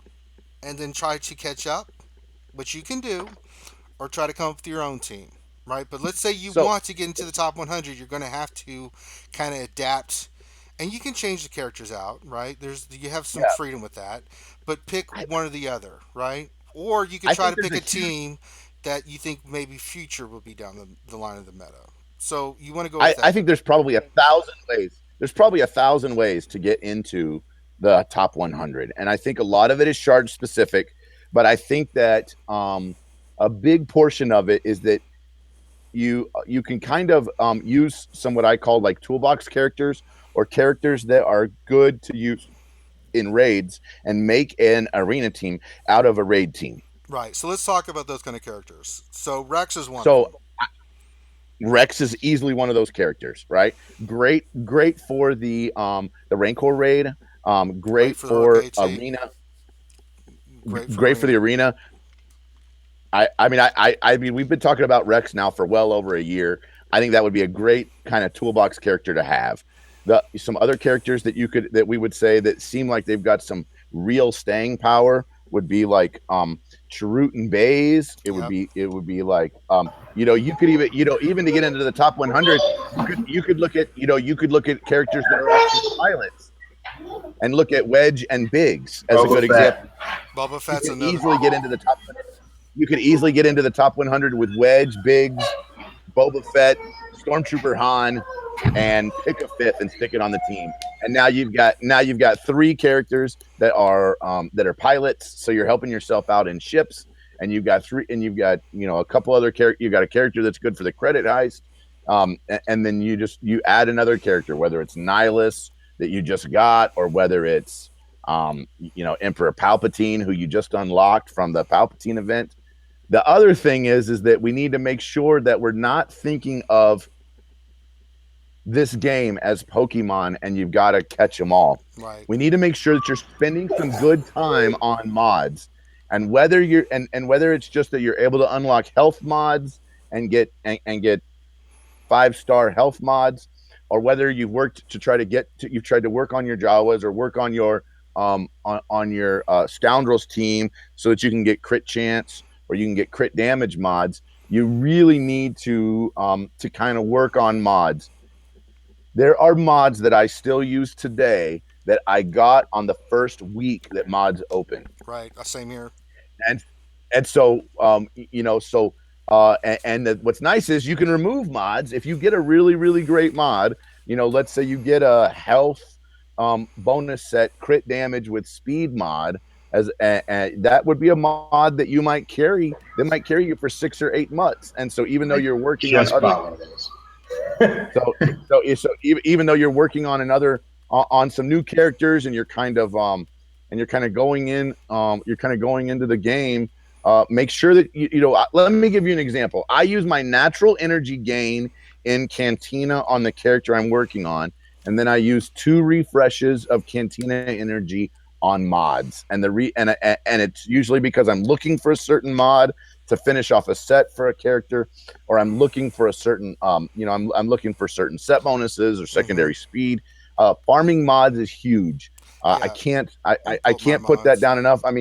and then try to catch up, which you can do, or try to come up with your own team, right? But let's say you So want to get into the top 100, you're going to have to kind of adapt, and you can change the characters out, right? You have some yeah, freedom with that, but pick I, one or the other, right? Or you could I try think to there's pick a a huge. team that you think maybe future will be down the line of the meta. So you want to go with I that. think there's probably 1,000 ways. There's probably 1,000 ways to get into the top 100, and I think a lot of it is shard specific. But I think that a big portion of it is that you can kind of use some what I call like toolbox characters or characters that are good to use in raids and make an arena team out of a raid team. Right. So let's talk about those kind of characters. So Rex is one of them. So Rex is easily one of those characters, right? Great for the Rancor raid. Great Great for the heroic for AT. arena. Great for Great for the arena. arena. I mean, we've been talking about Rex now for well over a year. I think that would be a great kind of toolbox character to have. Some other characters that we would say that seem like they've got some real staying power would be like Chirrut and Bays. Yep. It would be like you could even even to get into the top 100, you could look at characters that are actually pilots and look at Wedge and Biggs as a Boba good Fett. example. Boba You Fett's can another. easily get into the top. You could easily get into the top 100 with Wedge, Biggs, Boba Fett, Stormtrooper Han, and pick a fifth and stick it on the team. And now you've got three characters that are pilots, so you're helping yourself out in ships. And you've got a couple other characters. You've got a character that's good for the credit heist, and then you add another character, whether it's Nihilus that you just got, or whether it's Emperor Palpatine, who you just unlocked from the Palpatine event. The other thing is that we need to make sure that we're not thinking of this game as Pokemon and you've got to catch them all. Right. We need to make sure that you're spending some good time on mods, and whether whether it's just that you're able to unlock health mods and get 5-star health mods, or whether you've worked to try to you've tried to work on your Jawas or work on your scoundrels team so that you can get crit chance or you can get crit damage mods. You really need to kind of work on mods. there are mods that I still use today that I got on the first week that mods opened. Right. Same here. and and so so what's nice is you can remove mods if you get a really great mod. Let's say you get a health bonus set crit damage with speed mod, that would be a mod that you might carry that might carry you for 6 or 8 months. And so even though I you're working on just other bought one of those. even though you're working on another on some new characters, and you're kind of going in you're kind of going into the game, make sure that let me give you an example. I use my natural energy gain in Cantina on the character I'm working on, and then I use 2 refreshes of Cantina energy on mods. And it's usually because I'm looking for a certain mod to finish off a set for a character, or I'm looking for a certain I'm looking for certain set bonuses or Hmm. secondary speed. Farming mods is huge. I Yeah. can't I, I I pulled my can't put that mods. down enough. I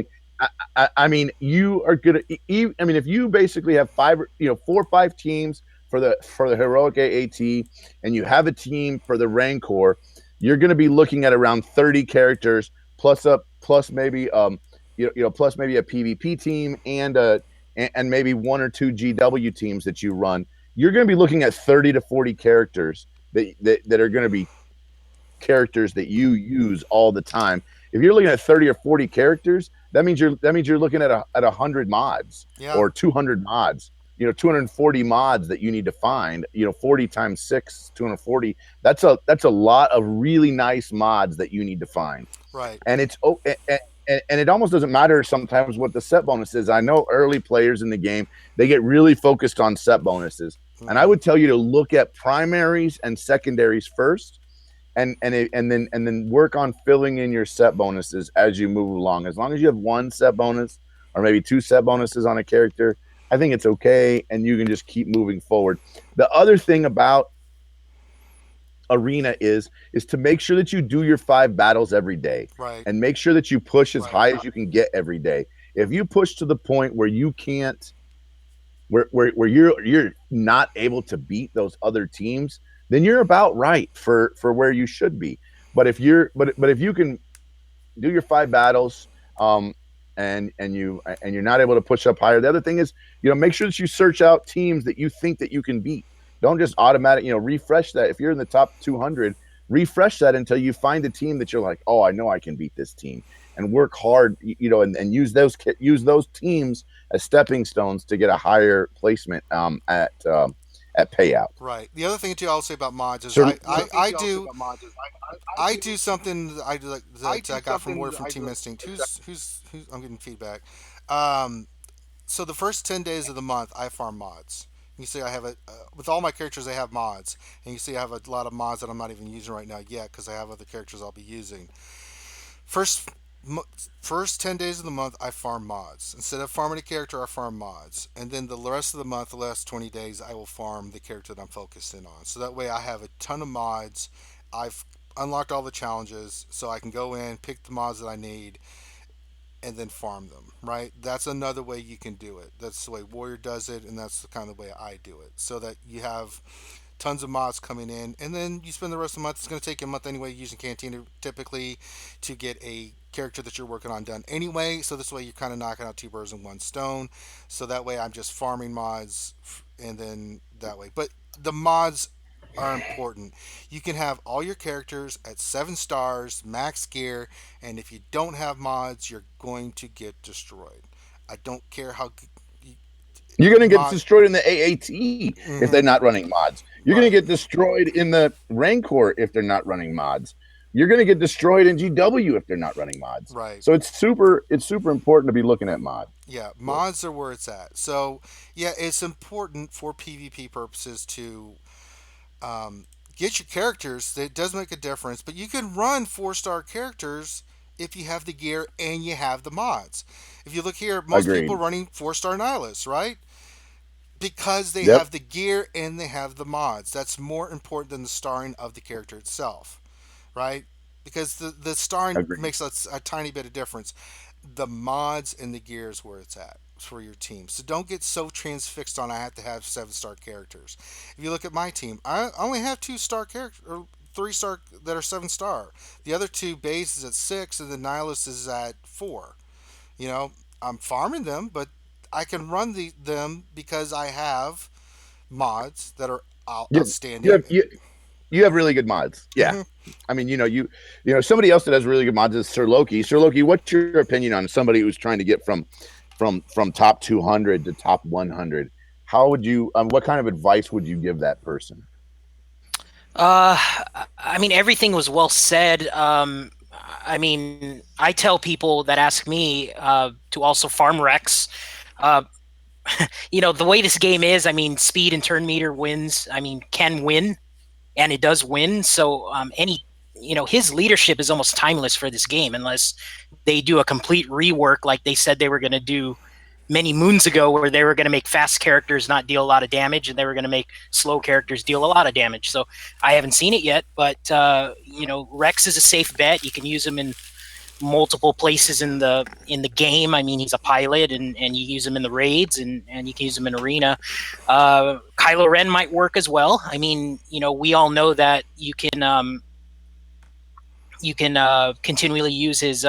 mean, you are gonna. I mean, if you basically have 4 or 5 teams for the heroic AAT, and you have a team for the Rancor, you're going to be looking at around 30 characters plus maybe plus maybe a PvP team and maybe 1 or 2 GW teams that you run. You're going to be looking at 30 to 40 characters that are going to be characters that you use all the time. If you're looking at 30 or 40 characters, that means you're looking at 100 mods Yeah. or 200 mods. 240 mods that you need to find. 40 times 6, 240. That's a lot of really nice mods that you need to find. Right. And and it almost doesn't matter sometimes what the set bonus is. I know early players in the game, they get really focused on set bonuses, and I Hmm. would tell you to look at primaries and secondaries first, and then work on filling in your set bonuses as you move along. As long as you have 1 set bonus or maybe 2 set bonuses on a character, I think it's okay, and you can just keep moving forward. The other thing about arena is to make sure that you do your 5 battles every day, Right. and make sure that you push as high as you can get every day. If you push to the point where you can't where you're not able to beat those other teams, then you're about right for where you should be. But if you can do your 5 battles, and you're not able to push up higher. The other thing is, make sure that you search out teams that you think that you can beat. Don't just automatic, refresh that. If you're in the top 200, refresh that until you find a team that you're like, oh, I know I can beat this team, and work hard, and use those teams as stepping stones to get a higher placement at payout. Right. The other thing too I'll say about mods is So I do something that I do like that I got from word from Team Instinct. Who's I'm getting feedback. Um, so the first 10 days of the month I farm mods. You see, I have with all my characters. I have mods, and you see, I have a lot of mods that I'm not even using right now yet because I have other characters I'll be using. First, first 10 days of the month, I farm mods. Instead of farming a character, I farm mods, and then the rest of the month, the last 20 days, I will farm the character that I'm focused in on. So that way, I have a ton of mods. I've unlocked all the challenges, so I can go in, pick the mods that I need, and then farm them. Right? That's another way you can do it. That's the way Warrior does it, and that's the kind of way I do it. So that you have tons of mods coming in, and then you spend the rest of the month. It's going to take you a month anyway, using Cantina typically to get a character that you're working on done anyway. So this way you're kind of knocking out 2 birds in 1 stone. So that way I'm just farming mods, and then that way. But the mods are important. You can have all your characters at 7 stars, max gear, and if you don't have mods, you're going to get destroyed. I don't care how you're going to get mod. destroyed in the AAT if they're Hmm. not running mods. You're going to Right. get destroyed in the Rancor if they're not running mods. You're going to get destroyed in GW if they're not running mods. Right. So it's super important to be looking at mods. Yeah, mods are where it's at. So, yeah, it's important for PvP purposes to um, get your characters. It does make a difference, but you can run 4 star characters if you have the gear and you have the mods. If you look here, most people Agreed. running 4 star Nihilus, right? Because they Yep. have the gear and they have the mods. That's more important than the starring of the character itself, right? Because the starring Agreed. makes a tiny bit of difference. The mods and the gear is where it's at for your team. So don't get so transfixed on I have to have 7 star characters. If you look at my team, I only have 2 star characters or 3-star that are 7-star. The other two base is at 6, and the Nihilus is at 4. You know, I'm farming them, but I can run them because I have mods that are You, you outstanding. have you have really good mods. Yeah. Hmm. I mean, somebody else that has really good mods is Sir Loki. Sir Loki, what's your opinion on somebody who's trying to get from top 200 to top 100? How would you what kind of advice would you give that person? Uh, I mean, everything was well said. I mean, I tell people that ask me to also farm Rex. Uh, the way this game is, I mean, speed and turn meter wins. I mean, can win, and it does win. So his leadership is almost timeless for this game, unless they do a complete rework like they said they were going to do many moons ago, where they were going to make fast characters not deal a lot of damage, and they were going to make slow characters deal a lot of damage. So I haven't seen it yet, but Rex is a safe bet. You can use him in multiple places in the game. I mean, he's a pilot, and you use him in the raids, and you can use him in arena. Kylo Ren might work as well. I mean, we all know that you can continually use his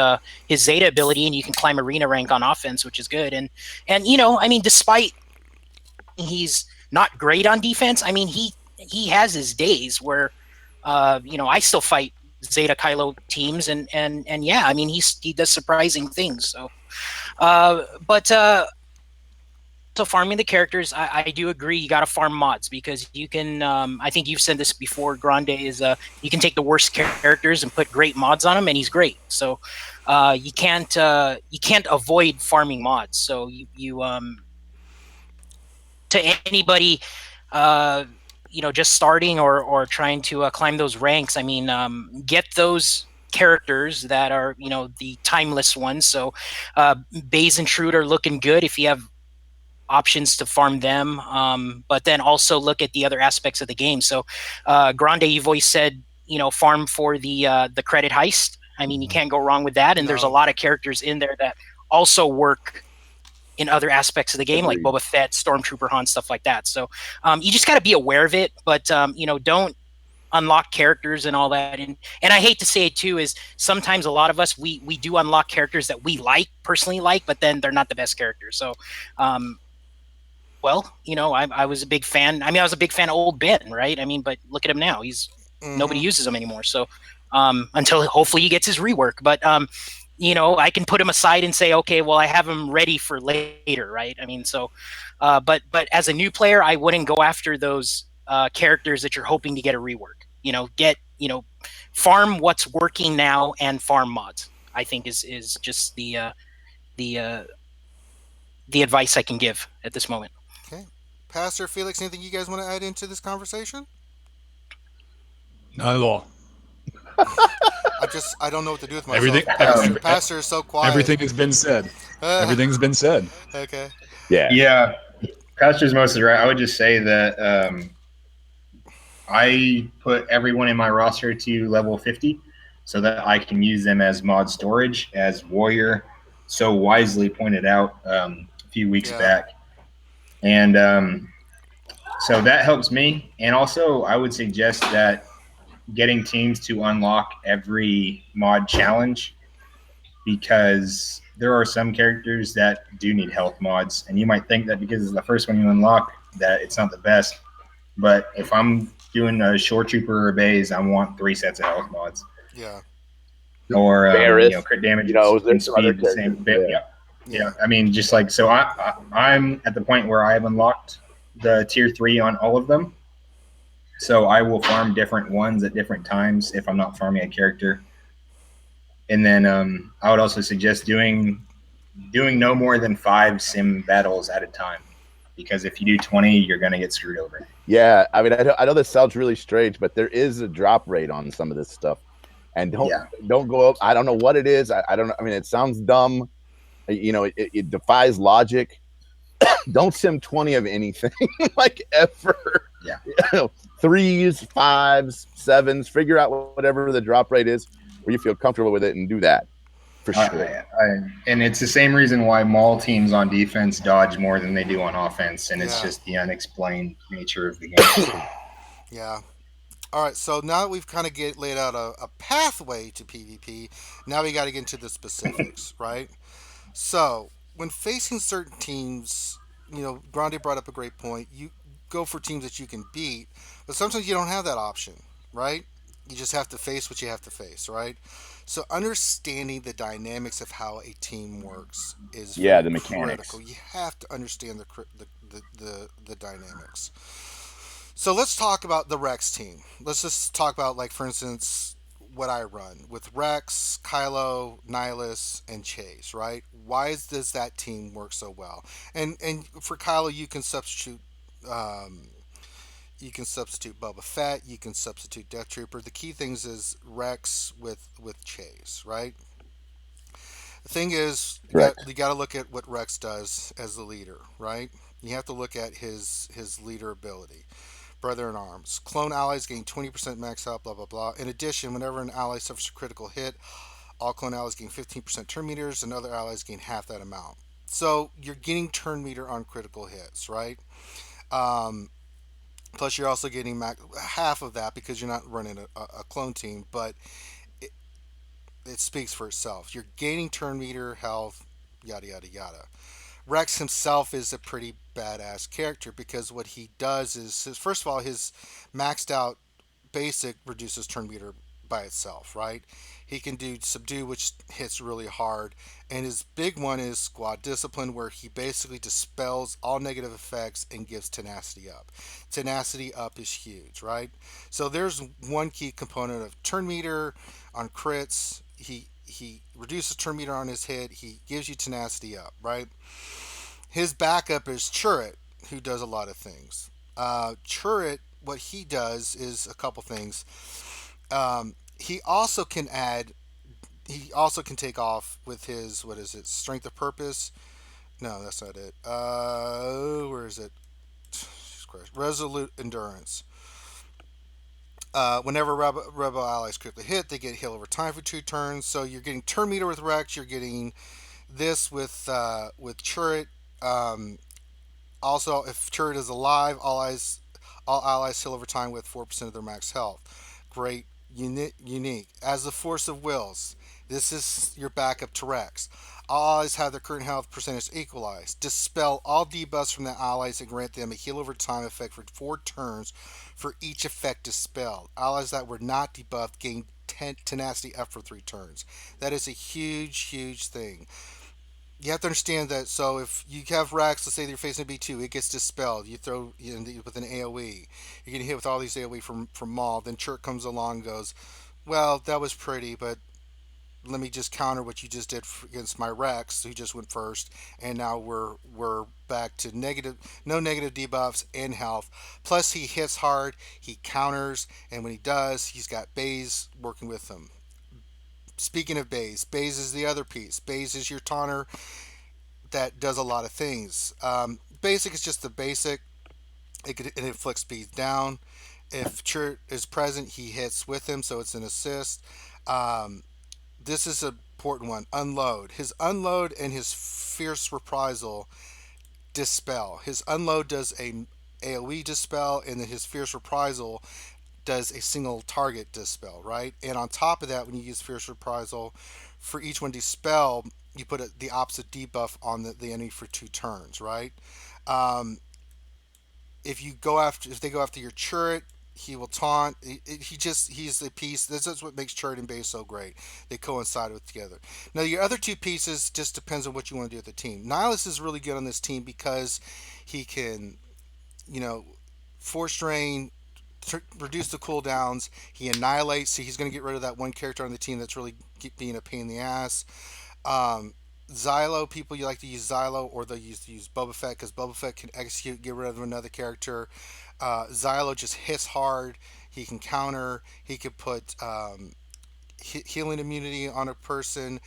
Zeta ability, and you can climb arena rank on offense, which is good. And I mean, despite he's not great on defense, I mean, he has his days where I still fight Zeta Kylo teams, and yeah, I mean, he does surprising things. So but so farming the characters, I do agree. You got to farm mods, because you can. I think you've said this before, Grande. Is you can take the worst characters and put great mods on him, and he's great. So you can't avoid farming mods. So you to anybody, just starting or trying to climb those ranks. I mean, get those characters that are the timeless ones. So Baze and Shrewd are looking good if you have options to farm them, but then also look at the other aspects of the game. So Grande, you've always said farm for the credit heist. I mean, you can't go wrong with that, and there's a No. lot of characters in there that also work in other aspects of the game, like Agreed. Boba Fett, Stormtrooper Han, stuff like that. So you just got to be aware of it, but don't unlock characters and all that. And I hate to say it too, is sometimes a lot of us we do unlock characters that we personally like, but then they're not the best characters. So I was a big fan. I mean, I was a big fan of old Ben, right? I mean, but look at him now. Nobody uses him anymore. So until hopefully he gets his rework. But I can put him aside and say, okay, well, I have him ready for later, right? I mean, so but as a new player, I wouldn't go after those characters that you're hoping to get a rework. Farm what's working now and farm mods, I think is just the advice I can give at this moment. Okay. Pastor Felix, anything you guys want to add into this conversation? Not at all. I don't know what to do with myself. Everything, Pastor is so quiet. everything has been said. Everything's been said. Okay. Yeah, Pastor's mostly right. I would just say that I put everyone in my roster to level 50 so that I can use them as mod storage, as Warrior so wisely pointed out a few weeks back. And so that helps me. And also, I would suggest that getting teams to unlock every mod challenge, because there are some characters that do need health mods, and you might think that because it's the first one you unlock that it's not the best. But if I'm doing a Shore Trooper or a Baze, I want 3 sets of health mods. Yeah. Or Barris, crit damage, there's some other speed, the same. characters, Yeah. I mean, just like so, I'm at the point where I have unlocked the tier 3 on all of them. So I will farm different ones at different times if I'm not farming a character. And then I would also suggest doing no more than 5 sim battles at a time, because if you do 20, you're going to get screwed over. Yeah, I mean, I know this sounds really strange, but there is a drop rate on some of this stuff, and don't go up. I don't know what it is. I don't know. I mean, it sounds dumb. It defies logic. Don't sim 20 of anything like ever. Yeah. 3s, 5s, 7s. Figure out whatever the drop rate is where you feel comfortable with it, and do that for sure. And it's the same reason why mall teams on defense dodge more than they do on offense, and it's just the unexplained nature of the game. Yeah. All right, so now that we've kind of get laid out a pathway to PvP, now we got to get into the specifics, right? So when facing certain teams, Grande brought up a great point. You go for teams that you can beat, but sometimes you don't have that option, right? You just have to face what you have to face, right? So understanding the dynamics of how a team works is Yeah, very the critical. mechanics. You have to understand the dynamics. So let's talk about the Rex team. Let's just talk about, like, for instance, what I run with Rex, Kylo, Nihilus, and Chase. Right? Why does that team work so well? And for Kylo, um, you can substitute Boba Fett, you can substitute Death Trooper. The key things is Rex with Chase. Right? The thing is, Correct. you got to look at what Rex does as the leader. Right? You have to look at his leader ability. Brother in Arms. Clone allies gain 20% max health, blah, blah, blah. In addition, whenever an ally suffers a critical hit, all clone allies gain 15% turn meters, and other allies gain half that amount. So you're getting turn meter on critical hits, right? Um, Plus, you're also getting half of that because you're not running a clone team, but it, it speaks for itself. You're gaining turn meter, health, yada, yada, yada. Rex himself is a pretty badass character because what he does is, first of all, his maxed out basic reduces turn meter by itself, right? He can do subdue, which hits really hard, and his big one is squad discipline, where he basically dispels all negative effects and gives tenacity up. Tenacity up is huge, right? So there's one key component of turn meter on crits. He reduces turn meter on his hit. He gives you tenacity up, right? His backup is Churret, who does a lot of things. Churret, what he does is a couple things. He also can add. He also can take off with his, what is it? Strength of purpose. No, that's not it. Where is it? Jesus Christ. Resolute endurance. Whenever rebel allies critically hit, they get heal over time for 2 turns. So you're getting turn meter with Rex. You're getting this with Churret. Um, Also, if turret is alive, all allies heal over time with 4% of their max health. Great, unique. As the force of wills, this is your backup to Rex. All allies have their current health percentage equalized. Dispel all debuffs from the allies and grant them a heal over time effect for 4 turns for each effect dispelled. Allies that were not debuffed gain tenacity up for 3 turns. That is a huge, huge thing. You have to understand that. So if you have Rex, let's say you're facing a B2, it gets dispelled. You throw with an AOE. You're getting hit with all these AOE from Maul. Then Chirk comes along and goes, well, that was pretty, but let me just counter what you just did against my Rex, who just went first, and now we're back to no negative debuffs and health. Plus, he hits hard, he counters, and when he does, he's got Baze working with him. Speaking of Baze is the other piece. Baze is your taunter that does a lot of things. Basic is just the basic. It inflicts speed down. If Chert is present, he hits with him, so it's an assist. Um, this is an important one. Unload. His unload and his fierce reprisal dispel. His unload does a AOE dispel, and then his fierce reprisal does a single target dispel, right? And on top of that, when you use fierce reprisal, for each one dispel, you put the opposite debuff on the enemy for 2 turns, right? Um, if they go after your turret, he will taunt. He's the piece. This is what makes turret and base so great. They coincide with together. Now your other 2 pieces just depends on what you want to do with the team. Nihilus is really good on this team because he can, you know, force drain, reduce the cooldowns. He annihilates, so he's going to get rid of that one character on the team that's really being a pain in the ass. Um, Xylo, people, you like to use Xylo, or they'll use Boba Fett because Boba Fett can execute, get rid of another character. Xylo just hits hard. He can counter. He could put healing immunity on a person.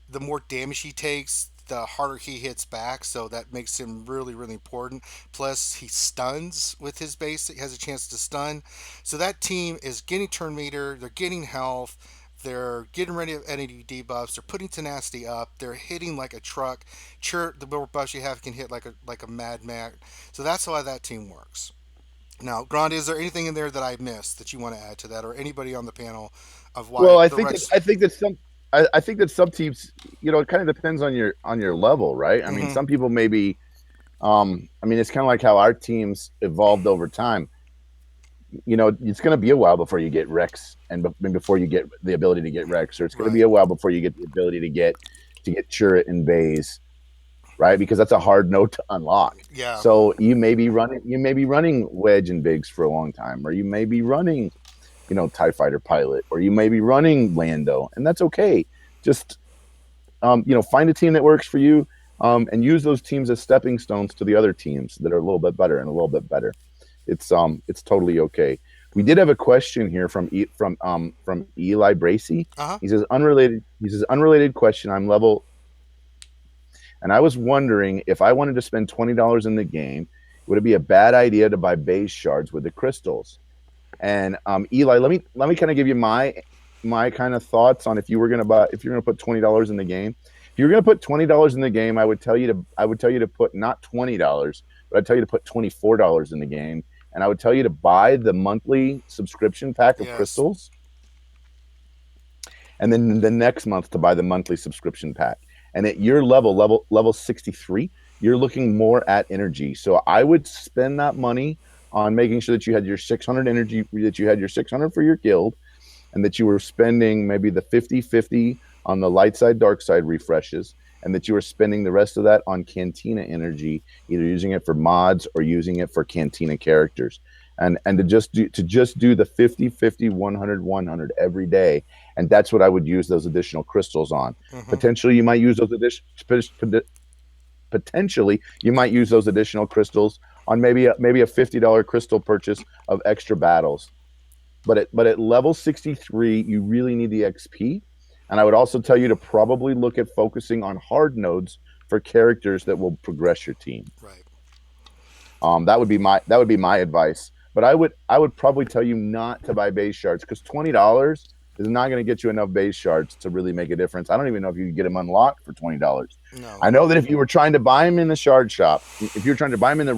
The more damage he takes, the harder he hits back. So that makes him really, really important. Plus, he stuns with his base. He has a chance to stun. So that team is getting turn meter. They're getting health. They're getting rid of any debuffs. They're putting tenacity up. They're hitting like a truck. Sure, the more buffs you have can hit like a madman. So that's why that team works. Now, Grande, is there anything in there that I missed that you want to add to that, or anybody on the panel of Well, why the Rex? I think that some teams, it kind of depends on your level, right? I mean, Hmm. some people maybe, I mean, it's kind of like how our teams evolved over time. It's going to be a while before you get Rex, and before you get the ability to get Rex, or it's going to be Right. a while before you get the ability to get Chirrut and Baze, right? Because that's a hard note to unlock. Yeah. So you may be running Wedge and Biggs for a long time, or you may be running, TIE Fighter Pilot, or you may be running Lando, and that's okay. Just find a team that works for you, and use those teams as stepping stones to the other teams that are a little bit better and a little bit better. It's totally okay. We did have a question here from Eli Bracy. Uh huh. He says unrelated question. I'm level, and I was wondering if I wanted to spend $20 in the game, would it be a bad idea to buy base shards with the crystals? And Eli, let me kind of give you my kind of thoughts on if you're gonna put $20 in the game. If you're gonna put $20 in the game, I would tell you to put not $20, but I'd tell you to put $24 in the game, and I would tell you to buy the monthly subscription pack of Yes. crystals, and then the next month to buy the monthly subscription pack. And at your level 63, you're looking more at energy. So I would spend that money on making sure that you had your 600 energy, that you had your 600 for your guild, and that you were spending maybe the 50-50 on the light side, dark side refreshes, and that you were spending the rest of that on Cantina energy, either using it for mods or using it for Cantina characters. And to just do the 50-50, 100-100 every day. And that's what I would use those additional crystals on. Hmm. Potentially you might use those additional crystals on maybe a $50 crystal purchase of extra battles. But at level 63, you really need the XP. And I would also tell you to probably look at focusing on hard nodes for characters that will progress your team. Right. That would be my advice. But I would probably tell you not to buy base shards, because $20 is not going to get you enough base shards to really make a difference. I don't even know if you could get them unlocked for $20. No. I know that if you were trying to buy them in the shard shop, if you were trying to buy them in the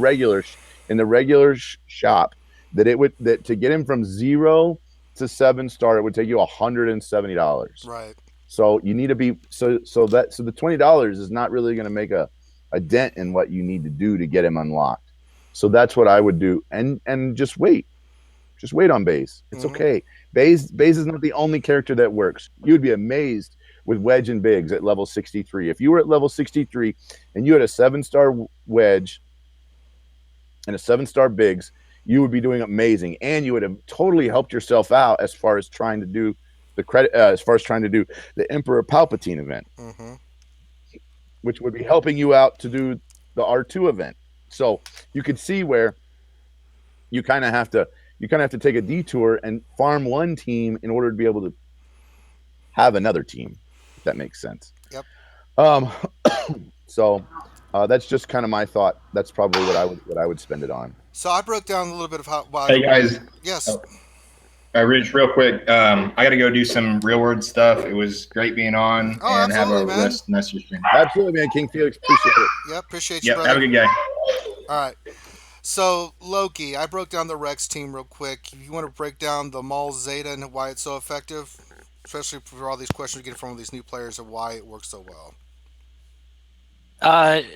regular shop, that to get him from 0 to 7-star, it would take you $170. Right. So you need to be so the $20 is not really going to make a dent in what you need to do to get him unlocked. So that's what I would do, and just wait on Baze. It's Hmm. okay. Baze is not the only character that works. You would be amazed with Wedge and Biggs at level 63. If you were at level 63 and you had a 7-star Wedge and a 7-star Biggs, you would be doing amazing, and you would have totally helped yourself out as far as trying to do the Emperor Palpatine event, Hmm. which would be helping you out to do the R2 event. So you could see where you kind of have to take a detour and farm one team in order to be able to have another team, if that makes sense. Yep. Um, so that's just kind of my thought. That's probably what I would spend it on. So I broke down a little bit of how why. Hey guys, Yes. Rich, real quick, I got to go do some real world stuff. It was great being on, Oh, and have a absolutely, man. rest of your stream. Absolutely, man. King Felix, appreciate it. Yeah. Appreciate you, Yep, brother. have a good day. All right. So Loki, I broke down the Rex team real quick. You want to break down the Maul Zeta and why it's so effective, especially for all these questions we get from all these new players of why it works so well.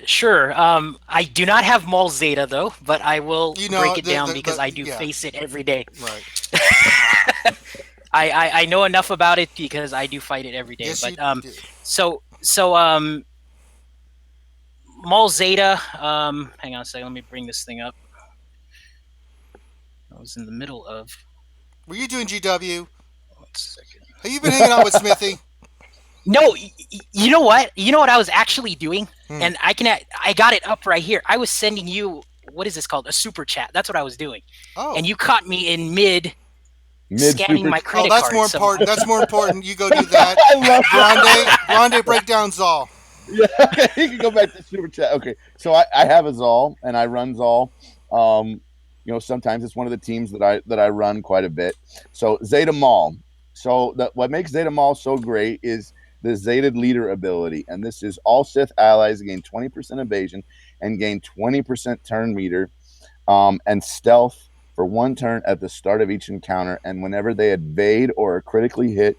Sure. I do not have Maul Zeta though, but I will You know, break it down because I do yeah. face it every day. Right. I know enough about it because I do fight it every day. Yes, but you do. so Maul Zeta. Hang on a second. Let me bring this thing up. I was in the middle of. Were you doing GW? 1 second. Have you been hanging out with Smithy? No, you know what? You know what I was actually doing, Hmm. and I got it up right here. I was sending you, what is this called? A super chat. That's what I was doing, Oh. and you caught me in mid Mid scanning super. my Oh, credit that's card. more so- important. That's more important. You go do that. I love Grande breakdown Zal. Yeah, okay, you can go back to super chat. Okay, so I have a Zal and I run Zal. Sometimes it's one of the teams that I run quite a bit. So Zeta Maul. So what makes Zeta Maul so great is the Zeta leader ability, and this is all Sith allies gain 20% evasion and gain 20% turn meter, and stealth for 1 turn at the start of each encounter, and whenever they evade or are critically hit,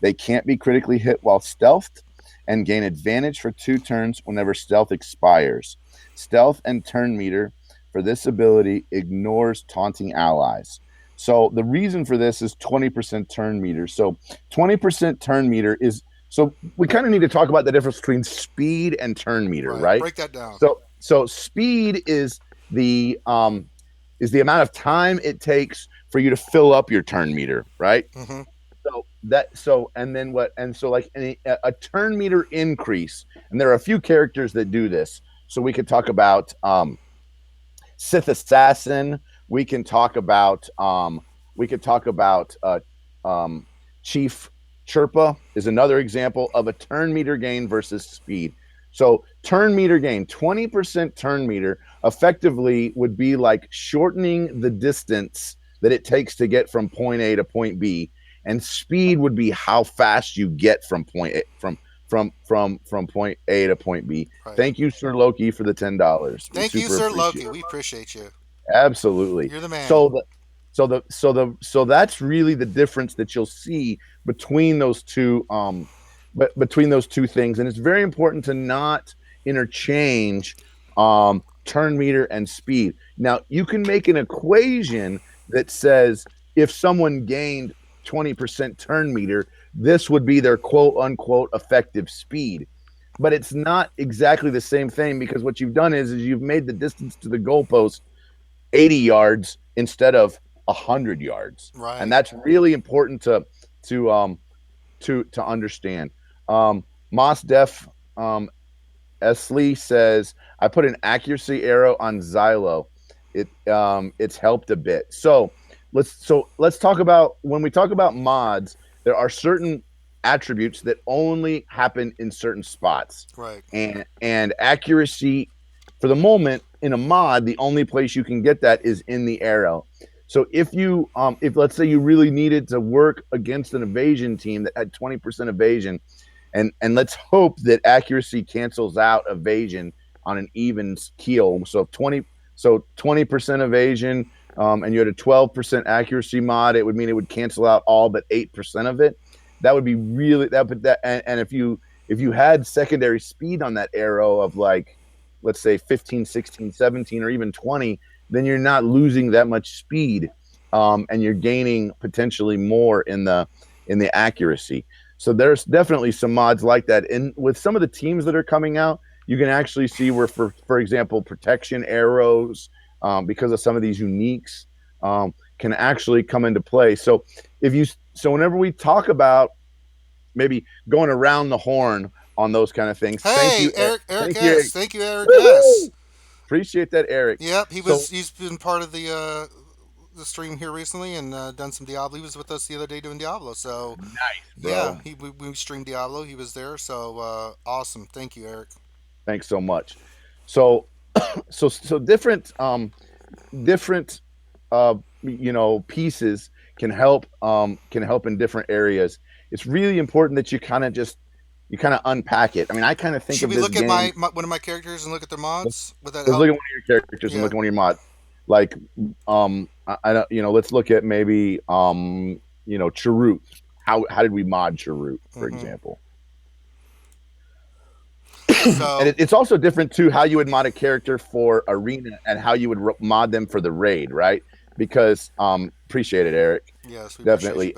they can't be critically hit while stealthed, and gain advantage for 2 turns whenever stealth expires. Stealth and turn meter for this ability ignores taunting allies. So the reason for this is 20% turn meter. So 20% turn meter is, so we kind of need to talk about the difference between speed and turn meter, right? Break that down. So speed is the amount of time it takes for you to fill up your turn meter, right? Mm-hmm. Like a turn meter increase, and there are a few characters that do this. So we could talk about Sith Assassin. We can talk about Chief Chirpa is another example of a turn meter gain versus speed. So turn meter gain, 20% turn meter effectively would be like shortening the distance that it takes to get from point A to point B, and speed would be how fast you get from point A, from point A to point B. Right. Thank you, Sir Loki, for the $10. Thank you, Sir Loki. We appreciate you. Absolutely. You're the man. So that's really the difference that you'll see between those two things, and it's very important to not interchange turn meter and speed. Now, you can make an equation that says if someone gained 20% turn meter, this would be their quote unquote effective speed. But it's not exactly the same thing, because what you've done is you've made the distance to the goalpost 80 yards instead of 100 yards. Right. And that's really important to understand. Moss Def Esley says, I put an accuracy arrow on Xylo. It's helped a bit. So let's talk about, when we talk about mods, there are certain attributes that only happen in certain spots. Right. And accuracy, for the moment, in a mod, the only place you can get that is in the arrow. So if let's say you really needed to work against an evasion team that had 20% evasion, and let's hope that accuracy cancels out evasion on an even keel. So 20% evasion, and you had a 12% accuracy mod, it would mean it would cancel out all but 8% of it. That would be really and if you had secondary speed on that arrow of, like, let's say 15, 16, 17, or even 20, then you're not losing that much speed, and you're gaining potentially more in the accuracy. So there's definitely some mods like that. And with some of the teams that are coming out, you can actually see where, for example, protection arrows, because of some of these uniques, can actually come into play. So whenever we talk about maybe going around the horn on those kind of things, thank you, Eric. Thank S. you, Eric. Thank you, Eric. S. Appreciate that, Eric. Yep, he's been part of the stream here recently, and done some Diablo. He was with us the other day doing Diablo. So nice, bro. Yeah, we streamed Diablo. He was there. So awesome. Thank you, Eric. Thanks so much. So different pieces can help in different areas. It's really important that you kind of unpack it. I mean, I kind of think Should of we this look game, at one of my characters and look at their mods? Would that let's help? look at one of your characters and look at one of your mods. Like, I don't, let's look at maybe, Chirrut. How did we mod Chirrut, for example? So, and it's also different too how you would mod a character for arena and how you would mod them for the raid, right? Because appreciate it, Eric. Yes, we definitely.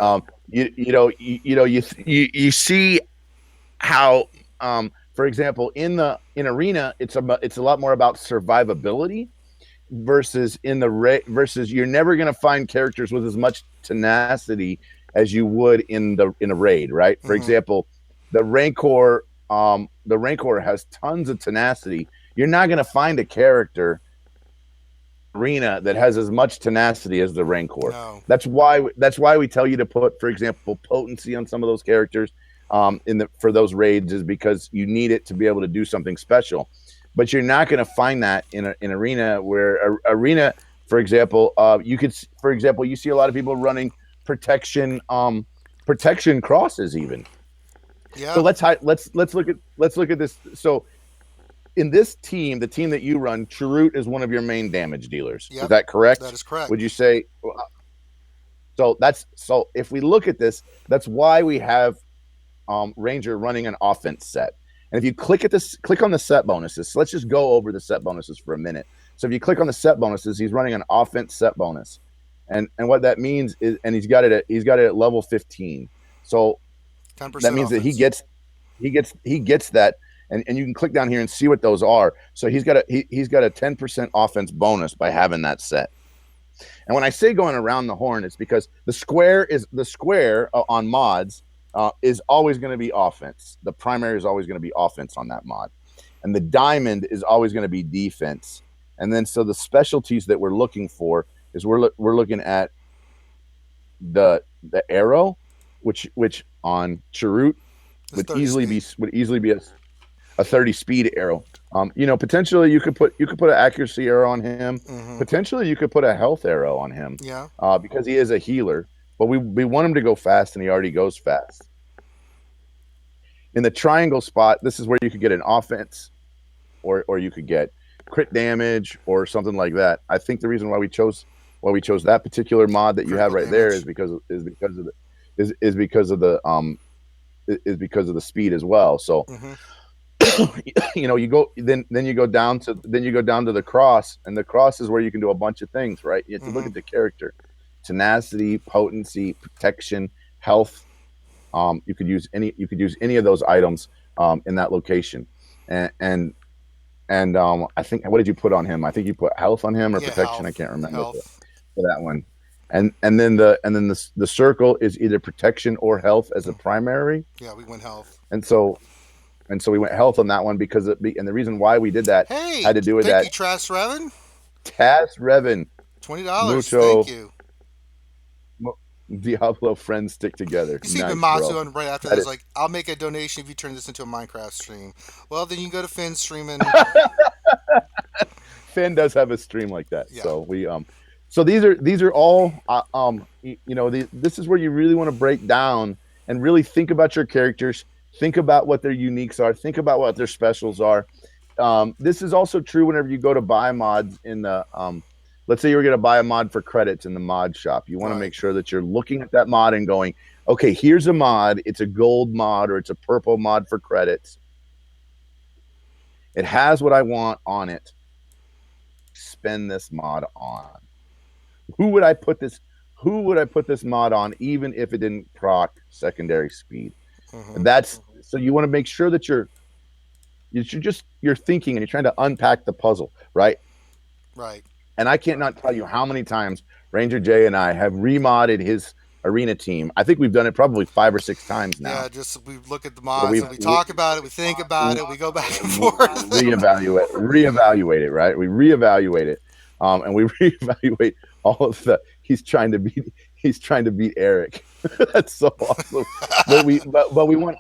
You see how, for example, in arena, it's a lot more about survivability versus versus you're never going to find characters with as much tenacity as you would in a raid, right? For example, the Rancor has tons of tenacity. You're not going to find a character arena that has as much tenacity as the Rancor. No. That's why we tell you to put, for example, potency on some of those characters for those raids, is because you need it to be able to do something special. But you're not going to find that in arena, where arena, for example, you see a lot of people running protection crosses even. Yeah. So let's look at this. So in this team, the team that you run, Chirrut is one of your main damage dealers. Yep, is that correct? that is correct. Would you say? So if we look at this, that's why we have Ranger running an offense set. And if you click on the set bonuses. So let's just go over the set bonuses for a minute. So if you click on the set bonuses, he's running an offense set bonus, and what that means is, and he's got it at level 15. So 10% that means offense. that he gets that, and you can click down here and see what those are. So he's got a 10% offense bonus by having that set. And when I say going around the horn, it's because the square on mods is always going to be offense. The primary is always going to be offense on that mod, and the diamond is always going to be defense. And then so the specialties that we're looking for is we're looking at the arrow, which on Chirrut would easily be a 30 speed arrow. Potentially you could put an accuracy arrow on him. Mm-hmm. Potentially you could put a health arrow on him. Yeah. Because he is a healer, but we want him to go fast, and he already goes fast. In the triangle spot, this is where you could get an offense, or you could get crit damage or something like that. I think the reason why we chose that particular mod that you have right there is because of the speed as well. So. Mm-hmm. You go down to the cross, and the cross is where you can do a bunch of things, right? You have to look at the character: tenacity, potency, protection, health. You could use any of those items in that location, and I think, what did you put on him? I think you put health on him or protection. Health. I can't remember Health. for that one. And then the circle is either protection or health as a primary. Yeah, we went health. And so we went health on that one because and the reason why we did that had to do with thank you, Trash Revan. Taz Revan. $20. Thank you. Diablo friends stick together. You see nice, Mimazu right after that is like, I'll make a donation if you turn this into a Minecraft stream. Well, then you can go to Finn's stream and Finn does have a stream like that. Yeah. So we so these are all this is where you really want to break down and really think about your characters. Think about what their uniques are. Think about what their specials are. This is also true whenever you go to buy mods in the let's say you're going to buy a mod for credits in the mod shop. You want to make sure that you're looking at that mod and going, okay, here's a mod. It's a gold mod or it's a purple mod for credits. It has what I want on it. Spend this mod on. Who would I put this mod on, even if it didn't proc secondary speed? Mm-hmm. That's so you want to make sure that you're thinking and you're trying to unpack the puzzle, right? Right. And I can't not tell you how many times Ranger Jay and I have remodded his arena team. I think we've done it probably 5 or 6 times now. Yeah, just we look at the mods and we talk about it, we think about it, we go back and forth. Reevaluate it, right? We reevaluate it. And we reevaluate all of the he's trying to beat Eric. That's so awesome. but we want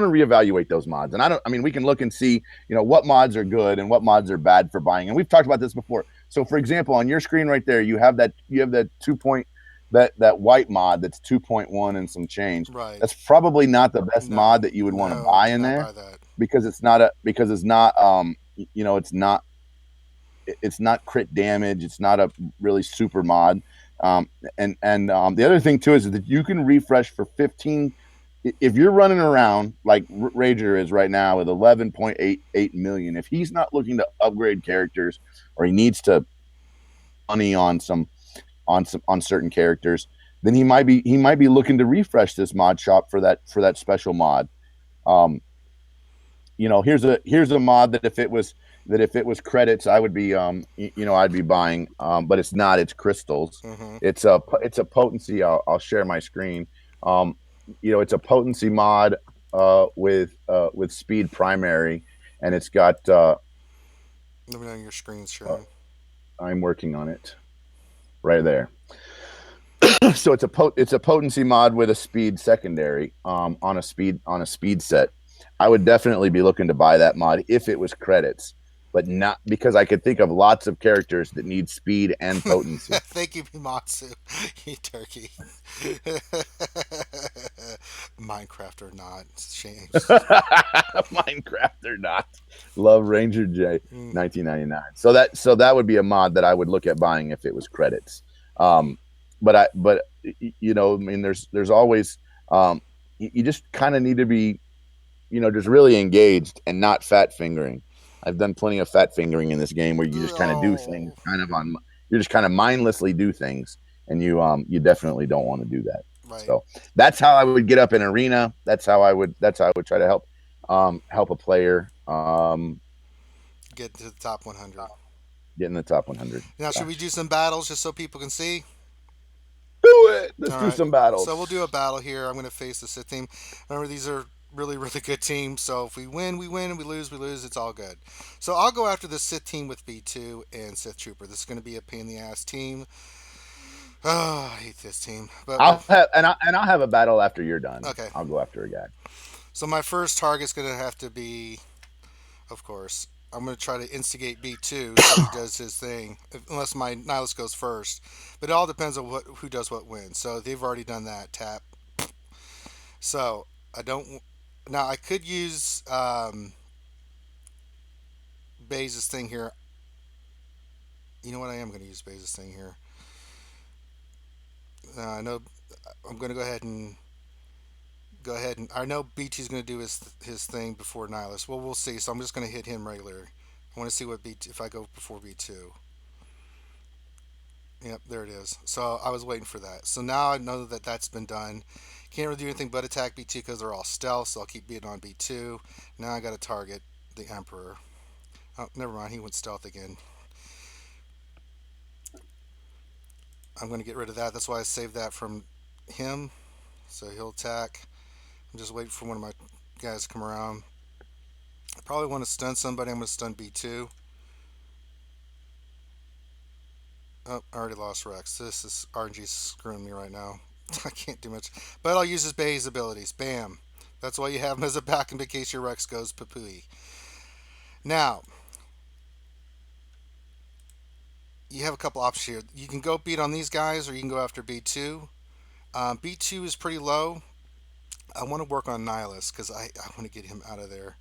to reevaluate those mods. And we can look and see, what mods are good and what mods are bad for buying. And we've talked about this before. So for example, on your screen right there, you have that 2 that white mod that's 2.1 and some change. Right. That's probably not the best mod that you would want to buy in there because it's not it's not crit damage. It's not a really super mod. The other thing too is that you can refresh for 15. If you're running around like Rager is right now with 11.88 million, if he's not looking to upgrade characters or he needs to money on certain characters, then he might be looking to refresh this mod shop for that special mod. Here's a mod that if it was credits, I would be I'd be buying, but it's not. It's crystals. Mm-hmm. It's a potency. I'll share my screen. It's a potency mod with speed primary, and it's got. Let me know your screen's showing. I'm working on it. Right there. So it's a potency mod with a speed secondary on a speed set. I would definitely be looking to buy that mod if it was credits. but not because I could think of lots of characters that need speed and potency. Thank you, Mimatsu. You turkey. Minecraft or not, James. Minecraft or not. Love Ranger J, Mm. 1999. So that would be a mod that I would look at buying if it was credits. But you know, I mean, there's always you just kind of need to be, you know, just really engaged and not fat fingering. I've done plenty of fat fingering in this game where you just kind of do things kind of on, you just kind of mindlessly do things, and you definitely don't want to do that. Right. So that's how I would get up in arena. That's how I would try to help a player Get to the top 100. get in the top 100. Now, should we do some battles just so people can see? Do it? Let's All do right. some battles. So we'll do a battle here. I'm going to face the Sith team. Remember, these are really, really good teams. So if we win, we win. We lose, we lose. It's all good. So I'll go after the Sith team with B2 and Sith Trooper. This is going to be a pain in the ass team. Oh, I hate this team. But I'll have a battle after you're done. Okay. I'll go after a guy. So my first target's going to have to be, of course, I'm going to try to instigate B2 so he does his thing, unless my Nihilus goes first. But it all depends on who does what wins. So they've already done that. Tap. So I don't. Now I could use Baze's thing here. You know what? I am going to use Baze's thing here. I know I'm going to go ahead and I know BT's going to do his thing before Nihilus. Well, we'll see. So I'm just going to hit him regular. I want to see what BT if I go before B2. Yep, there it is. So I was waiting for that. So now I know that that's been done. Can't really do anything but attack B2 because they're all stealth. So I'll keep beating on B2. Now I got to target the Emperor. Oh, never mind. He went stealth again. I'm going to get rid of that. That's why I saved that from him. So he'll attack. I'm just waiting for one of my guys to come around. I probably want to stun somebody. I'm going to stun B2. Oh, I already lost Rex. This is RNG screwing me right now. I can't do much. But I'll use his Bay's abilities. Bam. That's why you have him as a backup in case your Rex goes papooey. Now, you have a couple options here. You can go beat on these guys or you can go after B2. B2 is pretty low. I want to work on Nihilus because I want to get him out of there.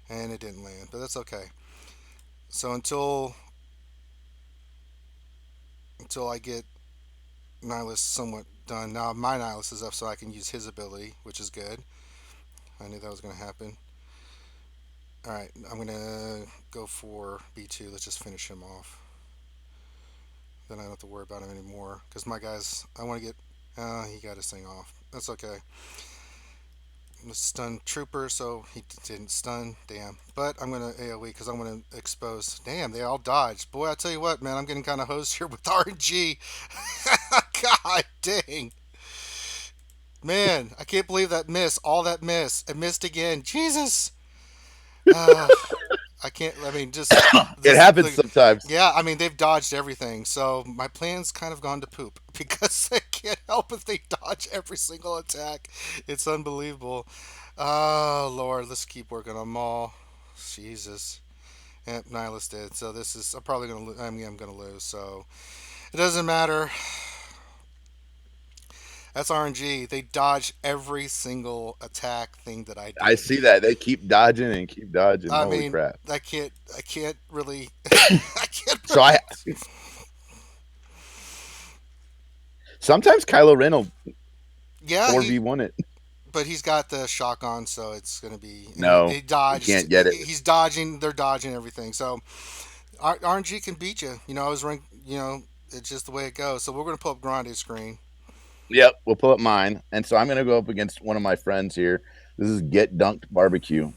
And it didn't land, but that's okay. So until I get Nihilus somewhat done. Now my Nihilus is up so I can use his ability, which is good. I knew that was going to happen. Alright, I'm going to go for B2. Let's just finish him off. Then I don't have to worry about him anymore. Because my guys, I want to get... he got his thing off. That's okay. I'm going to stun Trooper, so he didn't stun. Damn. But I'm going to AoE because I'm going to expose... Damn, they all dodged. Boy, I tell you what, man, I'm getting kind of hosed here with RNG. God dang. Man, I can't believe that miss. All that miss. It missed again. Jesus. I can't. I mean, just It happens sometimes. Yeah, I mean they've dodged everything, so my plan's kind of gone to poop because I can't help if they dodge every single attack. It's unbelievable. Oh Lord, let's keep working on them all. Jesus. Yep, Nihilus did. So this is. I'm probably gonna. I'm gonna lose. So it doesn't matter. That's RNG. They dodge every single attack thing that I do. I see that. They keep dodging and keep dodging. I Holy mean, crap. I can't really. I can't. So sometimes Kylo Ren will Yeah, 4v1 it. but he's got the shock on, so it's going to be. No, he dodged. you can't get it. He's dodging. They're dodging everything. So RNG can beat you. You know, I was ranked. You know, it's just the way it goes. So we're going to pull up Grande's screen. Yep, we'll pull up mine. And so I'm going to go up against one of my friends here. This is Get Dunked Barbecue.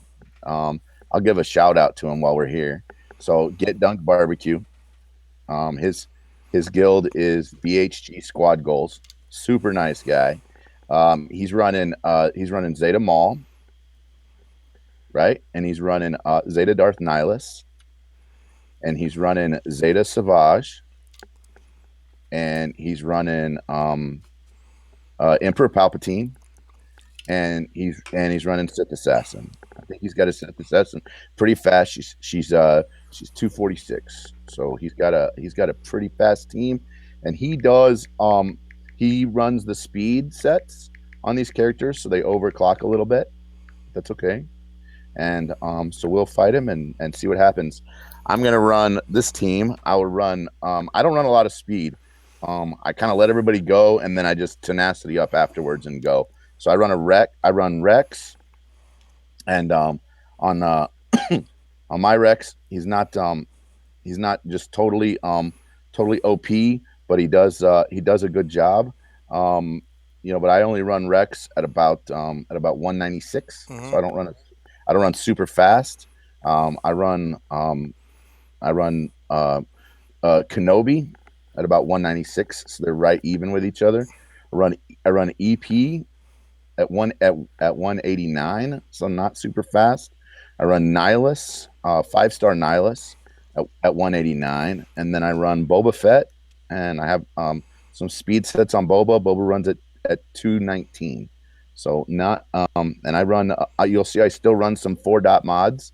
I'll give a shout out to him while we're here. So Get Dunked Barbecue. His guild is BHG Squad Goals. Super nice guy. He's running Zeta Maul, right? And he's running Zeta Darth Nihilus. And he's running Zeta Savage. And he's running Emperor Palpatine, and he's running Sith Assassin. I think he's got a Sith Assassin pretty fast. She's She's 246. So he's got a pretty fast team, and he runs the speed sets on these characters, so they overclock a little bit. That's okay. And so we'll fight him and see what happens. I'm gonna run this team. I will run. I don't run a lot of speed. I kind of let everybody go, and then I just tenacity up afterwards and go. So I run a wreck. I run Rex, and on on my Rex, he's not just totally OP, but he does a good job. But I only run Rex at about 196, Mm-hmm. so I don't run super fast. I run Kenobi at about 196, so they're right even with each other. I run EP at 189, so not super fast. I run Nihilus, 5-star Nihilus at 189, and then I run Boba Fett, and I have some speed sets on Boba. Boba runs at 219, so not and I run. You'll see I still run some 4-dot mods.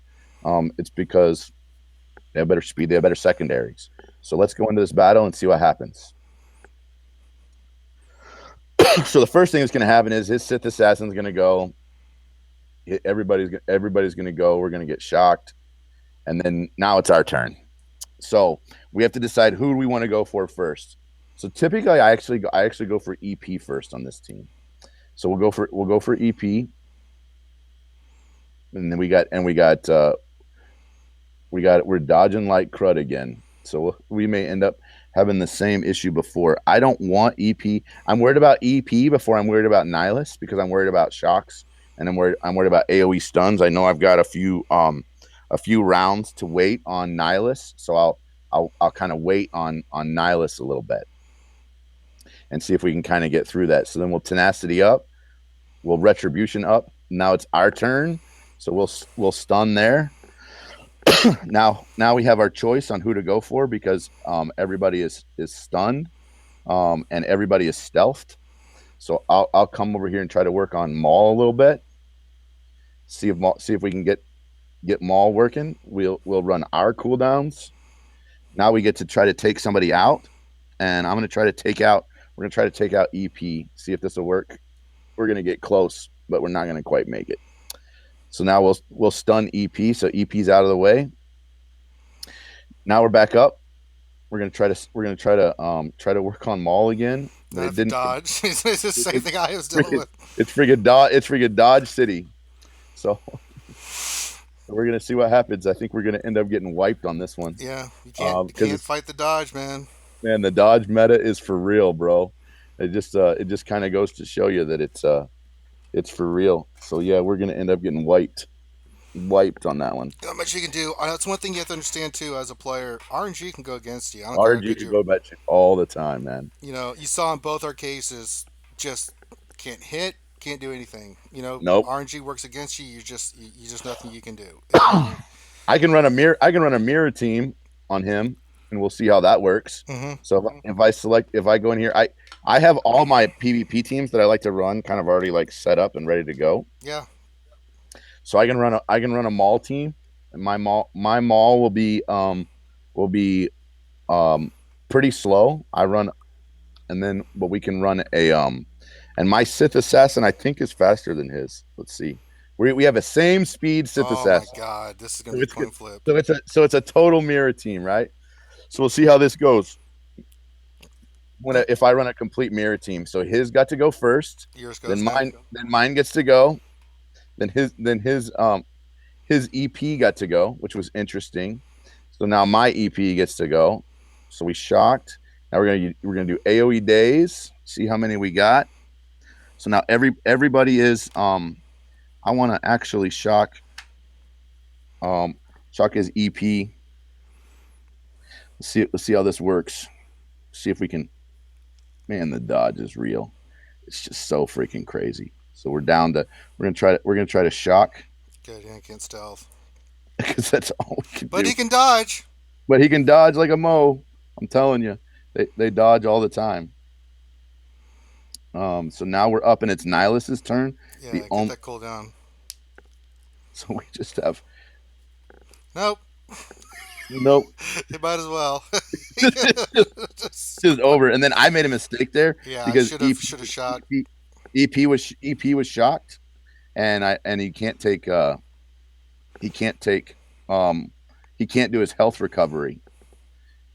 It's because they have better speed, they have better secondaries. So let's go into this battle and see what happens. So the first thing that's going to happen is his Sith assassin's going to go. Everybody's going to go. We're going to get shocked, and then now it's our turn. So we have to decide who we want to go for first. So typically, I actually go for EP first on this team. So we'll go for EP, and then we're dodging like crud again. So we may end up having the same issue before. I don't want EP. I'm worried about EP before I'm worried about Nihilus, because I'm worried about shocks, and I'm worried about AoE stuns. I know I've got a few rounds to wait on Nihilus, so I'll kind of wait on Nihilus a little bit and see if we can kind of get through that. So then we'll tenacity up, we'll retribution up. Now it's our turn, so we'll stun there. Now we have our choice on who to go for, because everybody is stunned, and everybody is stealthed. So I'll come over here and try to work on Maul a little bit. See if we can get Maul working. We'll run our cooldowns. Now we get to try to take somebody out, and I'm going to try to take out. We're going to try to take out EP. See if this will work. We're going to get close, but we're not going to quite make it. So now we'll stun EP. So EP's out of the way. Now we're back up. We're gonna try to work on Maul again. But it didn't dodge. It's the same thing I was dealing with. It's friggin' Dodge City. So we're gonna see what happens. I think we're gonna end up getting wiped on this one. Yeah, you can't fight the dodge, man. Man, the dodge meta is for real, bro. It just kind of goes to show you that it's for real. So yeah, we're gonna end up getting wiped on that one. Not much you can do. That's one thing you have to understand too as a player. RNG can go against you. RNG can go against you all the time, man. You saw in both our cases, just can't hit, can't do anything. Nope. RNG works against you. You just nothing you can do. I can run a mirror team on him, and we'll see how that works. Mm-hmm. So if I go in here, I have all my PvP teams that I like to run kind of already like set up and ready to go. Yeah. So I can run a Maul team, and my Maul will be pretty slow. But we can run and my Sith assassin I think is faster than his. Let's see. We have a same speed Sith assassin. Oh my god, this is gonna be a coin flip. So it's a total mirror team, right? So we'll see how this goes. If I run a complete mirror team, so his got to go first, then mine gets to go. Then his EP got to go, which was interesting. So now my EP gets to go. So we shocked. Now we're gonna do AoE days. See how many we got. So now everybody is. I want to actually shock. Shock his EP. Let's see how this works. See if we can. Man, the dodge is real. It's just so freaking crazy. So we're gonna try to shock. Good, he can't stealth. Because that's all we can do. But he can dodge. But he can dodge like a Mo. I'm telling you, they dodge all the time. So now we're up, and it's Nihilus's turn. Yeah, get that cooldown. So we just have. Nope. Nope. It might as well. Just over. And then I made a mistake there Yeah, I because should have shot. EP was shocked, and he can't take he can't do his health recovery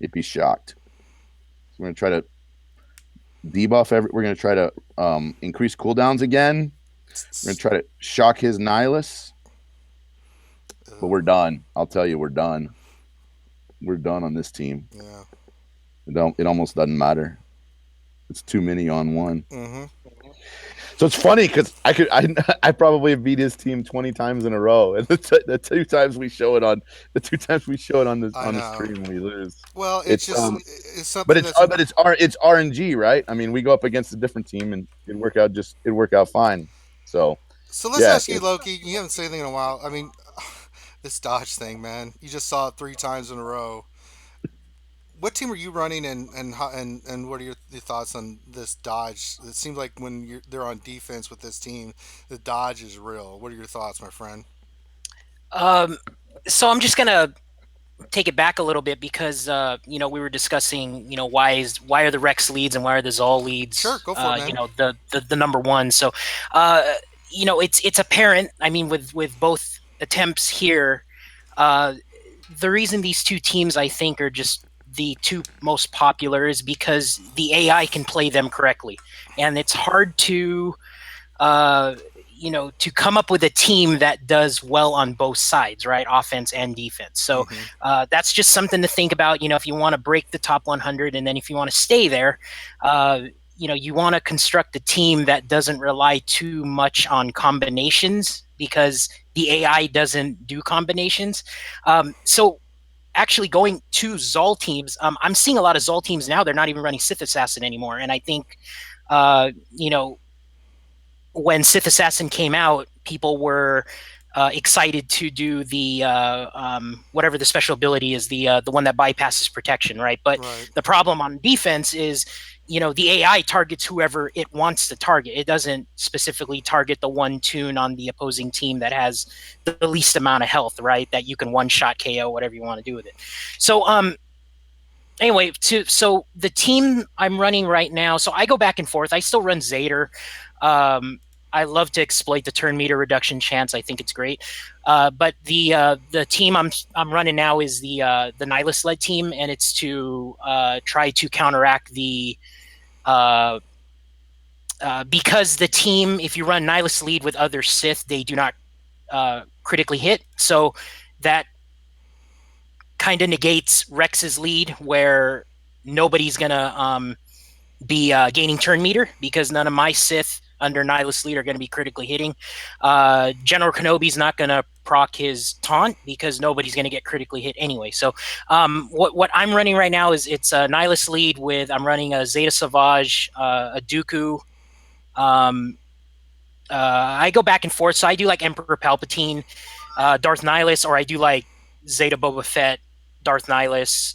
if he's shocked. So we're gonna try to debuff we're gonna try to increase cooldowns again. We're gonna try to shock his Nihilus. But we're done. I'll tell you, we're done. We're done on this team. Yeah. It almost doesn't matter. It's too many on one. Mm-hmm. So it's funny because I probably have beat his team 20 times in a row, and the two times we show it on the stream we lose. Well, it's just it's something But that's it's RNG, right? I mean, we go up against a different team and it'd work out fine. So let's yeah, ask you, Loki. You haven't said anything in a while. I mean, this dodge thing, man. You just saw it 3 times in a row. What team are you running, and what are your thoughts on this dodge? It seems like when they're on defense with this team, the dodge is real. What are your thoughts, my friend? Um, so I'm just gonna take it back a little bit because we were discussing why are the Rex leads and why are the Zol leads Sure, go for it, man. The number one. So it's apparent. I mean, with both attempts here, the reason these two teams I think are just the two most popular is because the AI can play them correctly, and it's hard to to come up with a team that does well on both sides, right? Offense and defense. So that's just something to think about. If you want to break the top 100, and then if you want to stay there, you want to construct a team that doesn't rely too much on combinations because the AI doesn't do combinations. So actually going to Zol teams, I'm seeing a lot of Zol teams now. They're not even running Sith Assassin anymore. And I think, when Sith Assassin came out, people were excited to do the whatever the special ability is, the one that bypasses protection, right? But Right. the problem on defense is, the AI targets whoever it wants to target. It doesn't specifically target the one tune on the opposing team that has the least amount of health, right? That you can one-shot KO, whatever you want to do with it. So anyway, so the team I'm running right now, so I go back and forth. I still run Zader. I love to exploit the turn meter reduction chance. I think it's great. But the team I'm running now is the Nihilus led team, and it's to try to counteract the because the team, if you run Nihilus lead with other Sith, they do not critically hit. So that kind of negates Rex's lead, where nobody's gonna be gaining turn meter because none of my Sith under Nihilus lead are going to be critically hitting. General Kenobi's not going to proc his taunt because nobody's going to get critically hit anyway. So what I'm running right now is it's a Nihilus lead with, I'm running a Zeta Savage, a Dooku. I go back and forth. So I do like Emperor Palpatine, Darth Nihilus, or I do like Zeta Boba Fett, Darth Nihilus.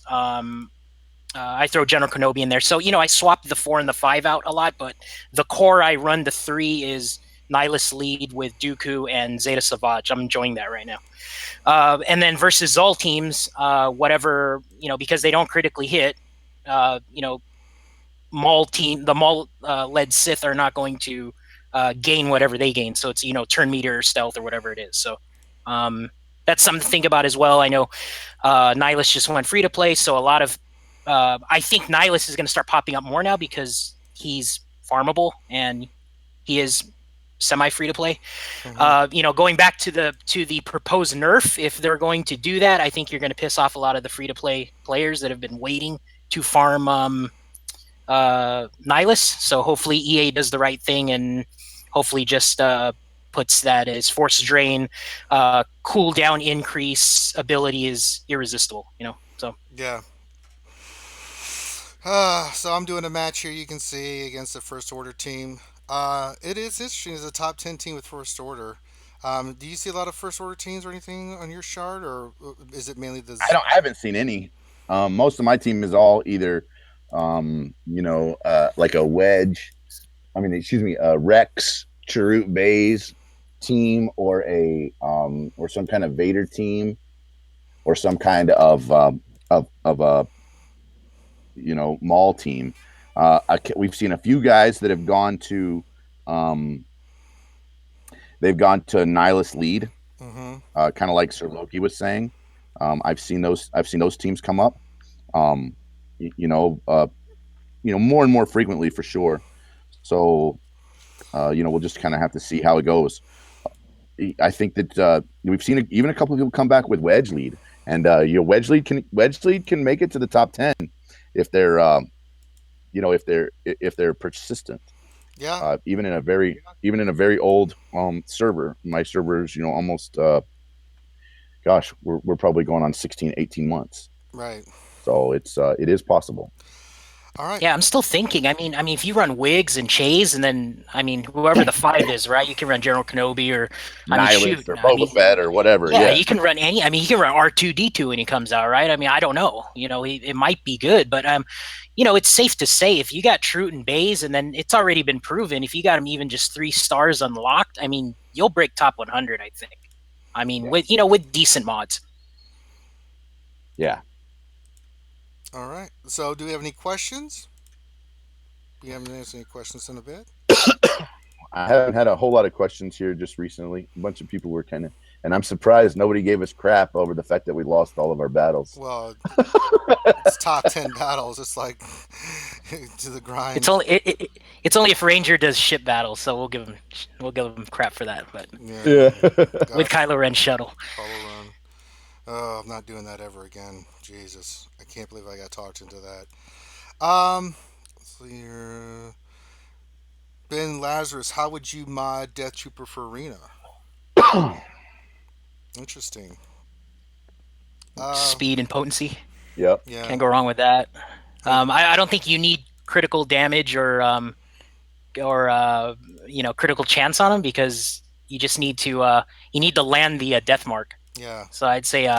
I throw General Kenobi in there. So, I swap the 4 and the 5 out a lot, but the core I run, the 3 is Nihilus lead with Dooku and Zeta Savage. I'm enjoying that right now. And then versus Zol teams, whatever, because they don't critically hit, the Maul led Sith are not going to gain whatever they gain. So it's, turn meter, stealth, or whatever it is. So that's something to think about as well. I know Nihilus just went free to play, so a lot of I think Nihilus is going to start popping up more now because he's farmable and he is semi-free to play. Going back to the proposed nerf, if they're going to do that, I think you're going to piss off a lot of the free-to-play players that have been waiting to farm Nihilus. So hopefully EA does the right thing and hopefully just puts that as force drain, cooldown increase ability is irresistible. So Yeah. So I'm doing a match here. You can see against the First Order team. It is interesting. It's a top 10 team with First Order. Do you see a lot of First Order teams or anything on your chart, or is it mainly the? I haven't seen any. Most of my team is all either, like a wedge. A Rex Chirrut Bays team, or or some kind of Vader team, or some kind of a mall team. We've seen a few guys that have gone to they've gone to Nihilus lead, Mm-hmm. kind of like Sir Loki was saying. I've seen those teams come up. Um, more and more frequently for sure. So we'll just kind of have to see how it goes. I think that we've seen even a couple of people come back with wedge lead, and wedge lead can make it to the top 10 if they're if they're persistent. Yeah. Even in a very old server, my server is almost gosh, we're probably going on 16, 18 months. Right. So it is possible. All right. Yeah, I'm still thinking. I mean, if you run Wigs and Chase, and then whoever the 5 is, right? You can run General Kenobi or Nihilus or Boba Fett or whatever. Yeah, Yeah, you can run any. I mean, you can run R2D2 when he comes out, right? I mean, I don't know. It might be good, but it's safe to say if you got Troot and Baze, and then it's already been proven if you got him even just 3 stars unlocked, I mean, you'll break top 100. I think. I mean, yeah. with decent mods. Yeah. All right. So, do we have any questions? We haven't answered any questions in a bit. I haven't had a whole lot of questions here just recently. A bunch of people were and I'm surprised nobody gave us crap over the fact that we lost all of our battles. Well, it's top 10 battles. It's like to the grind. It's only if Ranger does ship battles, so we'll give him crap for that. But yeah. with Kylo Ren shuttle. Kylo Ren. Oh, I'm not doing that ever again. Jesus, I can't believe I got talked into that. So you're Ben Lazarus. How would you mod Death Trooper for Arena? Interesting. Speed and potency. Yep. Yeah. Can't go wrong with that. I don't think you need critical damage or critical chance on him, because you just need to land the death mark. Yeah. So I'd say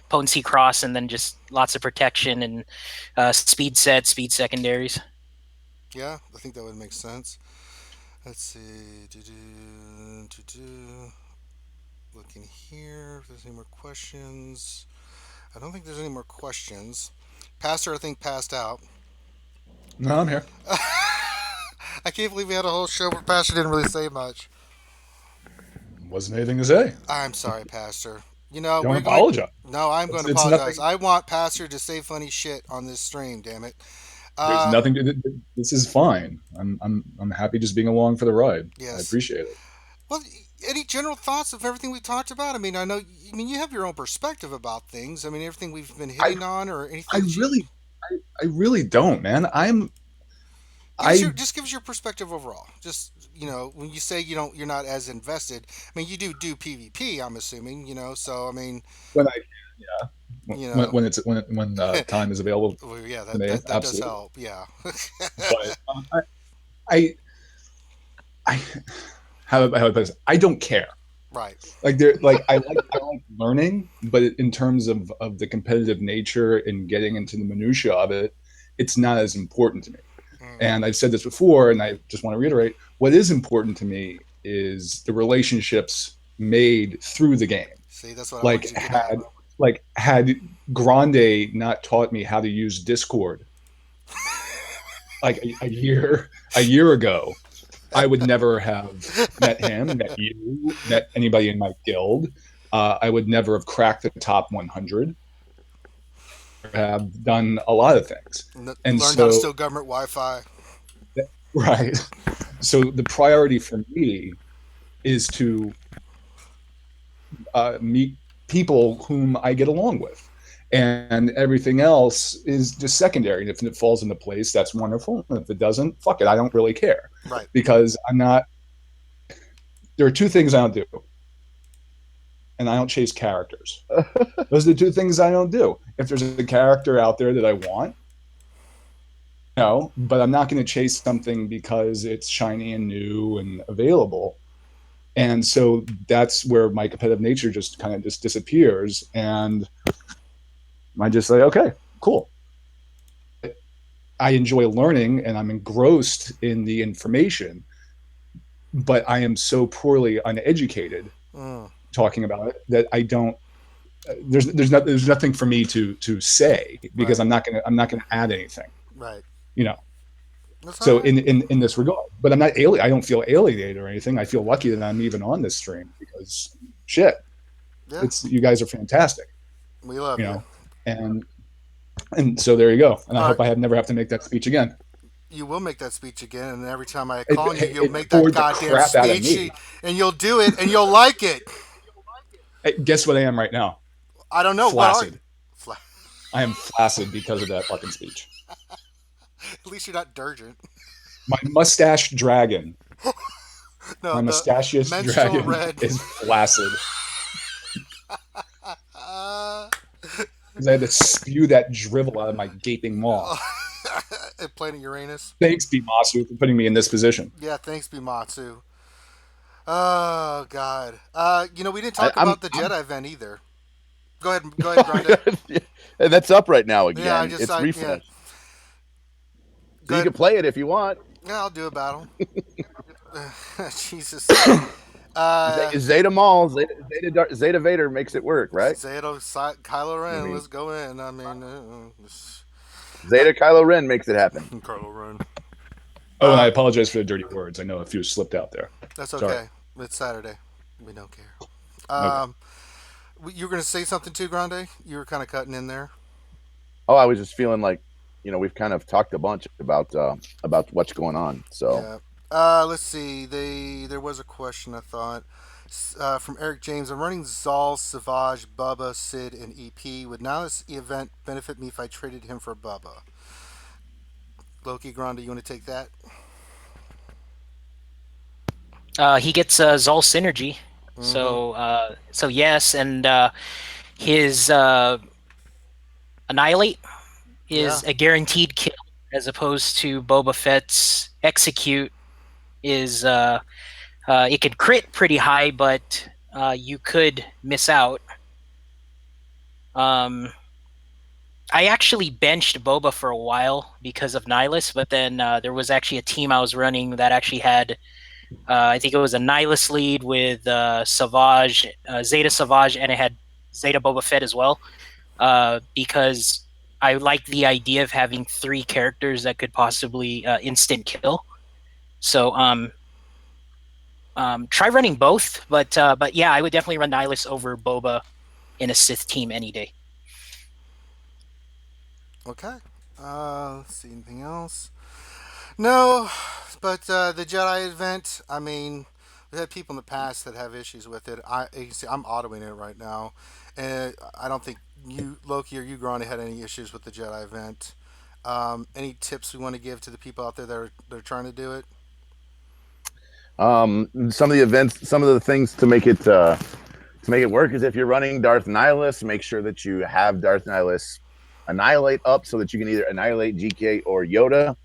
potency cross, and then just lots of protection and speed secondaries. Yeah, I think that would make sense. Let's see. Looking here, if there's any more questions. I don't think there's any more questions. Pastor, I think, passed out. No, I'm here. I can't believe we had a whole show where Pastor didn't really say much. Wasn't anything to say. I'm sorry, Pastor. Don't apologize. No, I'm going to It's apologize. nothing. I want Pastor to say funny shit on this stream. Damn it. There's nothing to. This is fine. I'm happy just being along for the ride. Yes. I appreciate it. Well, any general thoughts of everything we talked about? I mean, I know. I mean, you have your own perspective about things. I mean, everything we've been hitting on, or anything. I really don't, man. Just give us your perspective overall. Just when you say you're not as invested. I mean, you do PvP. I'm assuming. So I mean, when I yeah. When time is available. Well, yeah, to me, that does absolutely. help. Yeah. But I how do I put this? I don't care. Right. I like learning, but in terms of the competitive nature and getting into the minutia of it, it's not as important to me. And I've said this before, and I just want to reiterate, what is important to me is the relationships made through the game. See, that's what I wanted to get had Grande not taught me how to use Discord like a year ago, I would never have met him, met you, met anybody in my guild. I would never have cracked the top 100. Have done a lot of things. And learned how to steal government Wi-Fi. Right. So the priority for me is to meet people whom I get along with. And everything else is just secondary. And if it falls into place, that's wonderful. And if it doesn't, fuck it. I don't really care. Right. Because there are two things I don't do. And I don't chase characters. Those are the two things I don't do. If there's a character out there that I want, but I'm not going to chase something because it's shiny and new and available. And so that's where my competitive nature just kind of just disappears. And I just say, okay, cool. I enjoy learning and I'm engrossed in the information, but I am so poorly uneducated talking about it that I don't there's nothing for me to say because Right. I'm not gonna add anything. Right. You know. That's all So right. in this regard, but I'm not alien. I don't feel alienated or anything. I feel lucky that I'm even on this stream because shit, Yeah. it's you guys are fantastic. We love You you. know, and so there you go. And I All hope right. I never have to make that speech again. You will make that speech again, and every time I It, call you, you'll it make that bored the goddamn crap out of speech, me. and you'll do it, and you'll like it. Hey, guess what I am right now? I don't know. Flaccid. What are I am flaccid because of that fucking speech. At least you're not Durgent. My mustache dragon, No, my the mustachious menstrual dragon red. is flaccid Uh, because I had to spew that drivel out of my gaping maw. Planet Uranus. Thanks, Bimasu, for putting me in this position. Yeah, thanks, Bimatsu. Oh God. We didn't I, talk about the I'm Jedi event either. Go ahead, Grande. and that's up right now Yeah, again. It's yeah. refreshed. Go So you ahead. can play it if you want. Yeah, I'll do a battle. Jesus. Zeta Maul, Zeta Vader makes it work, right? Kylo I Ren, mean, let's go in. I mean, Zeta Kylo Ren makes it happen. Kylo Ren. Oh, and I apologize for the dirty words. I know a few slipped out there. That's Sorry. okay. It's Saturday. We don't care. Okay. You were going to say something too, Grande? You were kind of cutting in there. Oh, I was just feeling like, we've kind of talked a bunch about what's going on. So Yeah. Let's see. There was a question I thought from Eric James. I'm running Zal, Savage, Bubba, Sid, and EP. Would now this event benefit me if I traded him for Bubba? Loki Grande, you want to take that? He gets Zol synergy, Mm-hmm. so yes, and his annihilate Yeah. is a guaranteed kill, as opposed to Boba Fett's execute is it can crit pretty high, but you could miss out. I actually benched Boba for a while because of Nihilus, but then there was actually a team I was running that actually had, I think it was a Nihilus lead with Savage, Zeta Savage, and it had Zeta Boba Fett as well, because I liked the idea of having 3 characters that could possibly instant kill. So try running both, but yeah, I would definitely run Nihilus over Boba in a Sith team any day. Okay. Let's see anything else. No, but the Jedi event. I mean, we've had people in the past that have issues with it. You can see I'm autoing it right now, and I don't think you, Loki, or you, Grani, had any issues with the Jedi event. Any tips we want to give to the people out there that are trying to do it? some of the events, some of the things to make it work is if you're running Darth Nihilus, make sure that you have Darth Nihilus annihilate up so that you can either annihilate GK or Yoda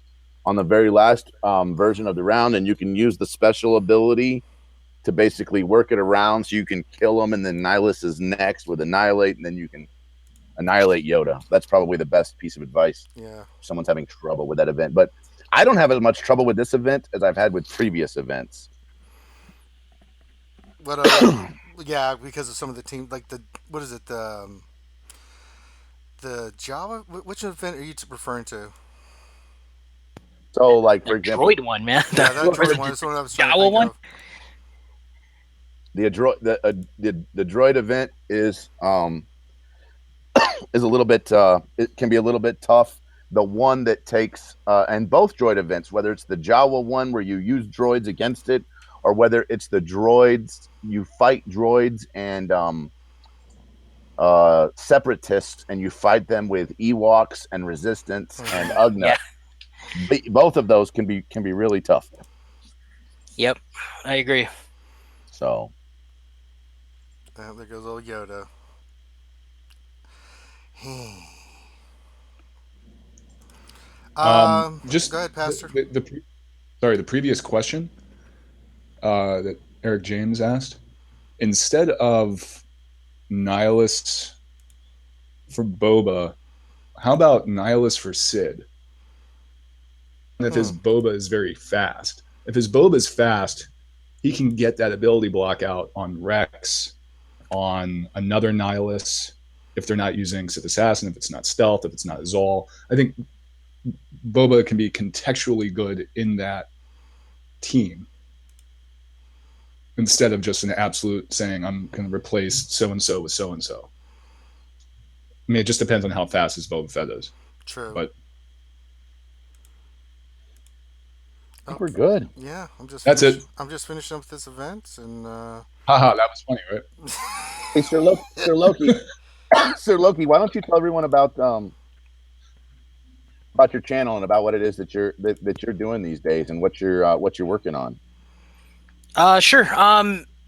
on the very last version of the round, and you can use the special ability to basically work it around so you can kill them, and then Nihilus is next with annihilate, and then you can annihilate Yoda. That's probably the best piece of advice. Yeah. If someone's having trouble with that event, but I don't have as much trouble with this event as I've had with previous events. But yeah, because of some of the team, like what is it, the Java? Which event are you referring to? So, like, The for example, droid one, man. Yeah, that Or droid the one is what I was trying to Jawa think one. of. the droid event is a little bit it can be a little bit tough. The one that takes and both droid events, whether it's the Jawa one where you use droids against it, or whether it's the droids, you fight droids and separatists, and you fight them with Ewoks and Resistance and Ugnaught. Yeah. Both of those can be really tough. Yep, I agree. So there goes old Yoda. Just Go ahead, Pastor. the previous question that Eric James asked, instead of Nihilus for Boba, how about Nihilus for Sid? And if his Boba is very fast, if his Boba is fast, he can get that ability block out on Rex on another Nihilus if they're not using Sith Assassin, if it's not Stealth, if it's not Zol. I think Boba can be contextually good in that team instead of just an absolute saying, I'm going to replace so-and-so with so-and-so. I mean, it just depends on how fast his Boba Fett is. True. But I think we're good. Yeah, I'm just That's it. I'm just finishing up with this event, and haha, that was funny, right? Hey, Sir Loki, Sir Loki, why don't you tell everyone about your channel and about what it is that you're doing these days and what you're working on? Sure.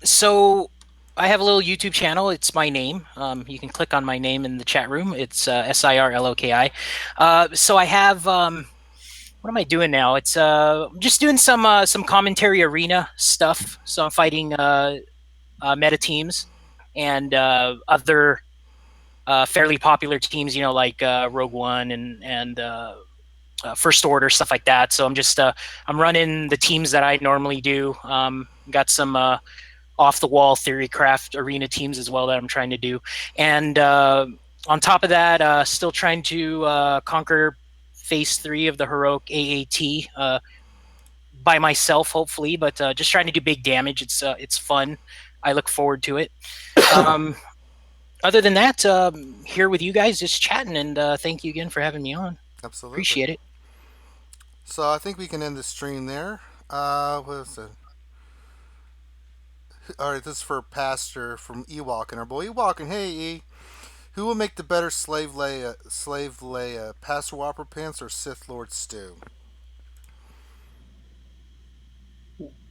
So I have a little YouTube channel. It's my name. You can click on my name in the chat room. It's SIRLOKI. So I have what am I doing now? It's just doing some commentary arena stuff. So I'm fighting meta teams and other fairly popular teams, like Rogue One and First Order, stuff like that. So I'm just I'm running the teams that I normally do. Got some off the wall theorycraft arena teams as well that I'm trying to do, and on top of that, still trying to conquer Phase 3 of the heroic AAT by myself, hopefully, but just trying to do big damage. It's fun. I look forward to it. Other than that, here with you guys, just chatting, and thank you again for having me on. absolutely Appreciate it. So I think we can end the stream there. What is it? All right, this is for Pastor from Ewalkin, our boy Ewalkin. Hey, E. Who will make the better Slave Leia, Pastor Whopper Pants or Sith Lord Stew?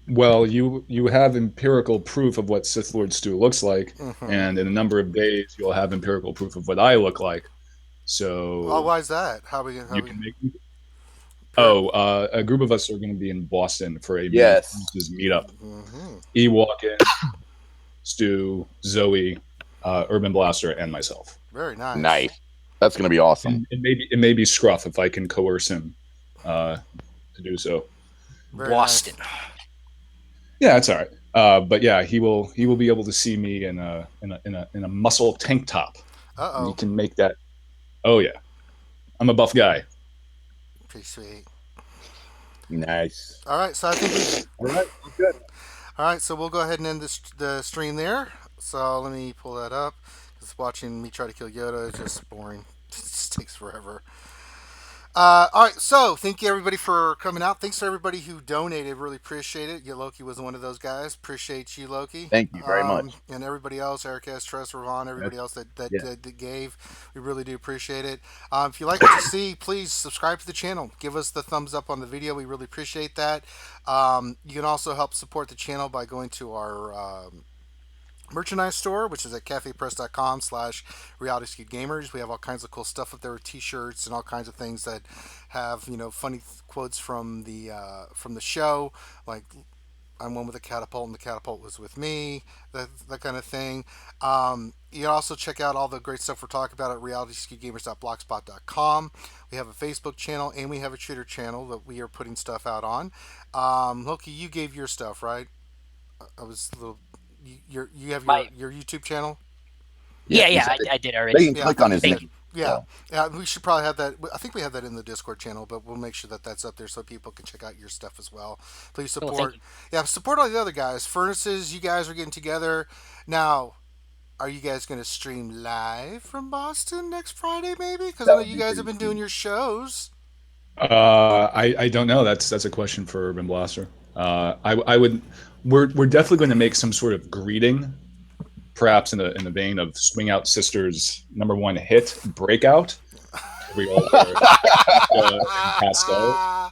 Well, you have empirical proof of what Sith Lord Stew looks like, Mm-hmm. and in a number of days, you'll have empirical proof of what I look like. So Oh, why is that? you can make. Oh, a group of us are going to be in Boston for a Yes. meetup. Mm-hmm. Ewalkin, Stu, Zoe, Urban Blaster, and myself. Very nice. Nice. That's going to be awesome. And it may be Scruff if I can coerce him to do so. Very Boston. nice. Yeah, it's all right. But yeah, he will be able to see me in a muscle tank top. Uh And he oh. can make that. Oh yeah, I'm a buff guy. Pretty sweet. Nice. All right, so I think we. All right. Good. All right, so we'll go ahead and end the stream there. So let me pull that up. Because watching me try to kill Yoda is just boring. It just takes forever. All right, so thank you everybody for coming out. Thanks to everybody who donated. Really appreciate it. Yeah, Loki was one of those guys. Appreciate you, Loki. Thank you very much. And everybody else, Eric S, Tress, Ravon, everybody else that Yeah. gave. We really do appreciate it. If you like what you see, please subscribe to the channel. Give us the thumbs up on the video. We really appreciate that. You can also help support the channel by going to our merchandise store, which is at cafepress.com/realityskeedgamers. We have all kinds of cool stuff up there with t-shirts and all kinds of things that have funny quotes from the show, like I'm one with a catapult and the catapult was with me, that kind of thing. You can also check out all the great stuff we're talking about at realityskeedgamers.blogspot.com. We have a Facebook channel and we have a Twitter channel that we are putting stuff out on. Loki, you gave your stuff, right? I was a little. You have your YouTube channel? Yeah, I did already. They can click on his Thank name. Yeah, we should probably have that. I think we have that in the Discord channel, but we'll make sure that that's up there so people can check out your stuff as well. Please Cool, support. thank Support all the other guys. Furnaces, you guys are getting together now. Are you guys going to stream live from Boston next Friday, maybe? Because I know you guys have been doing your shows. I don't know. That's a question for Urban Blaster. I would. We're definitely going to make some sort of greeting, perhaps in the vein of Swing Out Sisters' #1 hit "Breakout." We all passed out.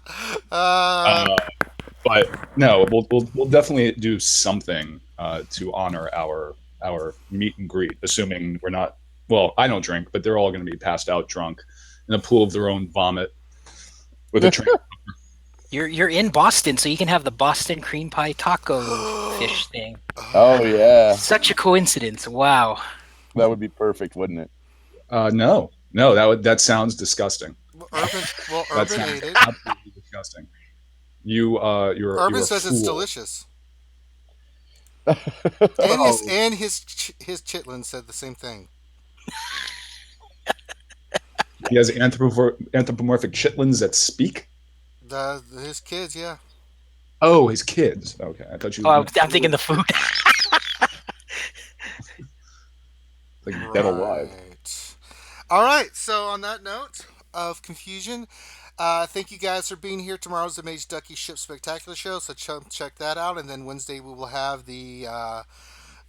But no, we'll definitely do something to honor our meet and greet. Assuming we're not. Well, I don't drink, but they're all going to be passed out drunk in a pool of their own vomit with a train. You're in Boston, so you can have the Boston cream pie taco fish thing. Oh yeah, Such a coincidence! Wow. that would be perfect, wouldn't it? No, that sounds disgusting. Urban That sounds ate it. absolutely disgusting. You're Urban a says it's fool. delicious. And his Oh, and his chitlin said the same thing. He has anthropomorphic chitlins that speak. His kids, yeah. Oh, his kids. Okay, I thought you Oh, meant I'm thinking the food. like dead alive. Right. All right. So on that note of confusion, thank you guys for being here. Tomorrow's the Mage Ducky Ship Spectacular show, so check that out. And then Wednesday we will have the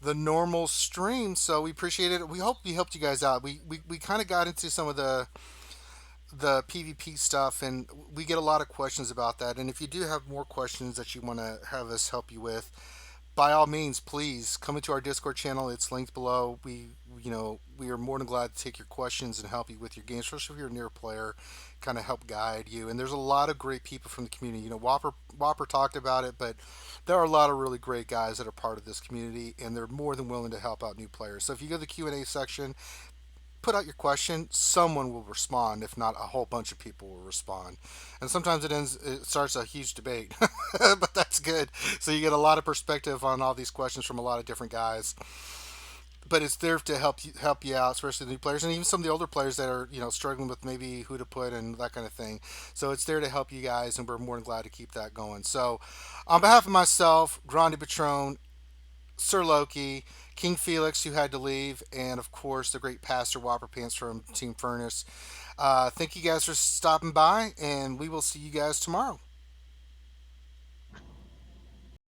normal stream. So we appreciate it. We hope we helped you guys out. We kind of got into some of the PvP stuff, and we get a lot of questions about that. And if you do have more questions that you want to have us help you with, by all means, please come into our Discord channel. It's linked below. We are more than glad to take your questions and help you with your game, especially if you're a near player, kind of help guide you. And there's a lot of great people from the community. Whopper talked about it, but there are a lot of really great guys that are part of this community, and they're more than willing to help out new players. So if you go to the Q&A section, put out your question, someone will respond. If not, a whole bunch of people will respond. And sometimes it starts a huge debate, but that's good. So you get a lot of perspective on all these questions from a lot of different guys. But it's there to help you out, especially the new players and even some of the older players that are struggling with maybe who to put and that kind of thing. So it's there to help you guys, and we're more than glad to keep that going. So, on behalf of myself, Grande Patron, Sir Loki, King Felix, who had to leave, and of course the great Pastor Whopper Pants from Team Furnace. Thank you guys for stopping by, and we will see you guys tomorrow.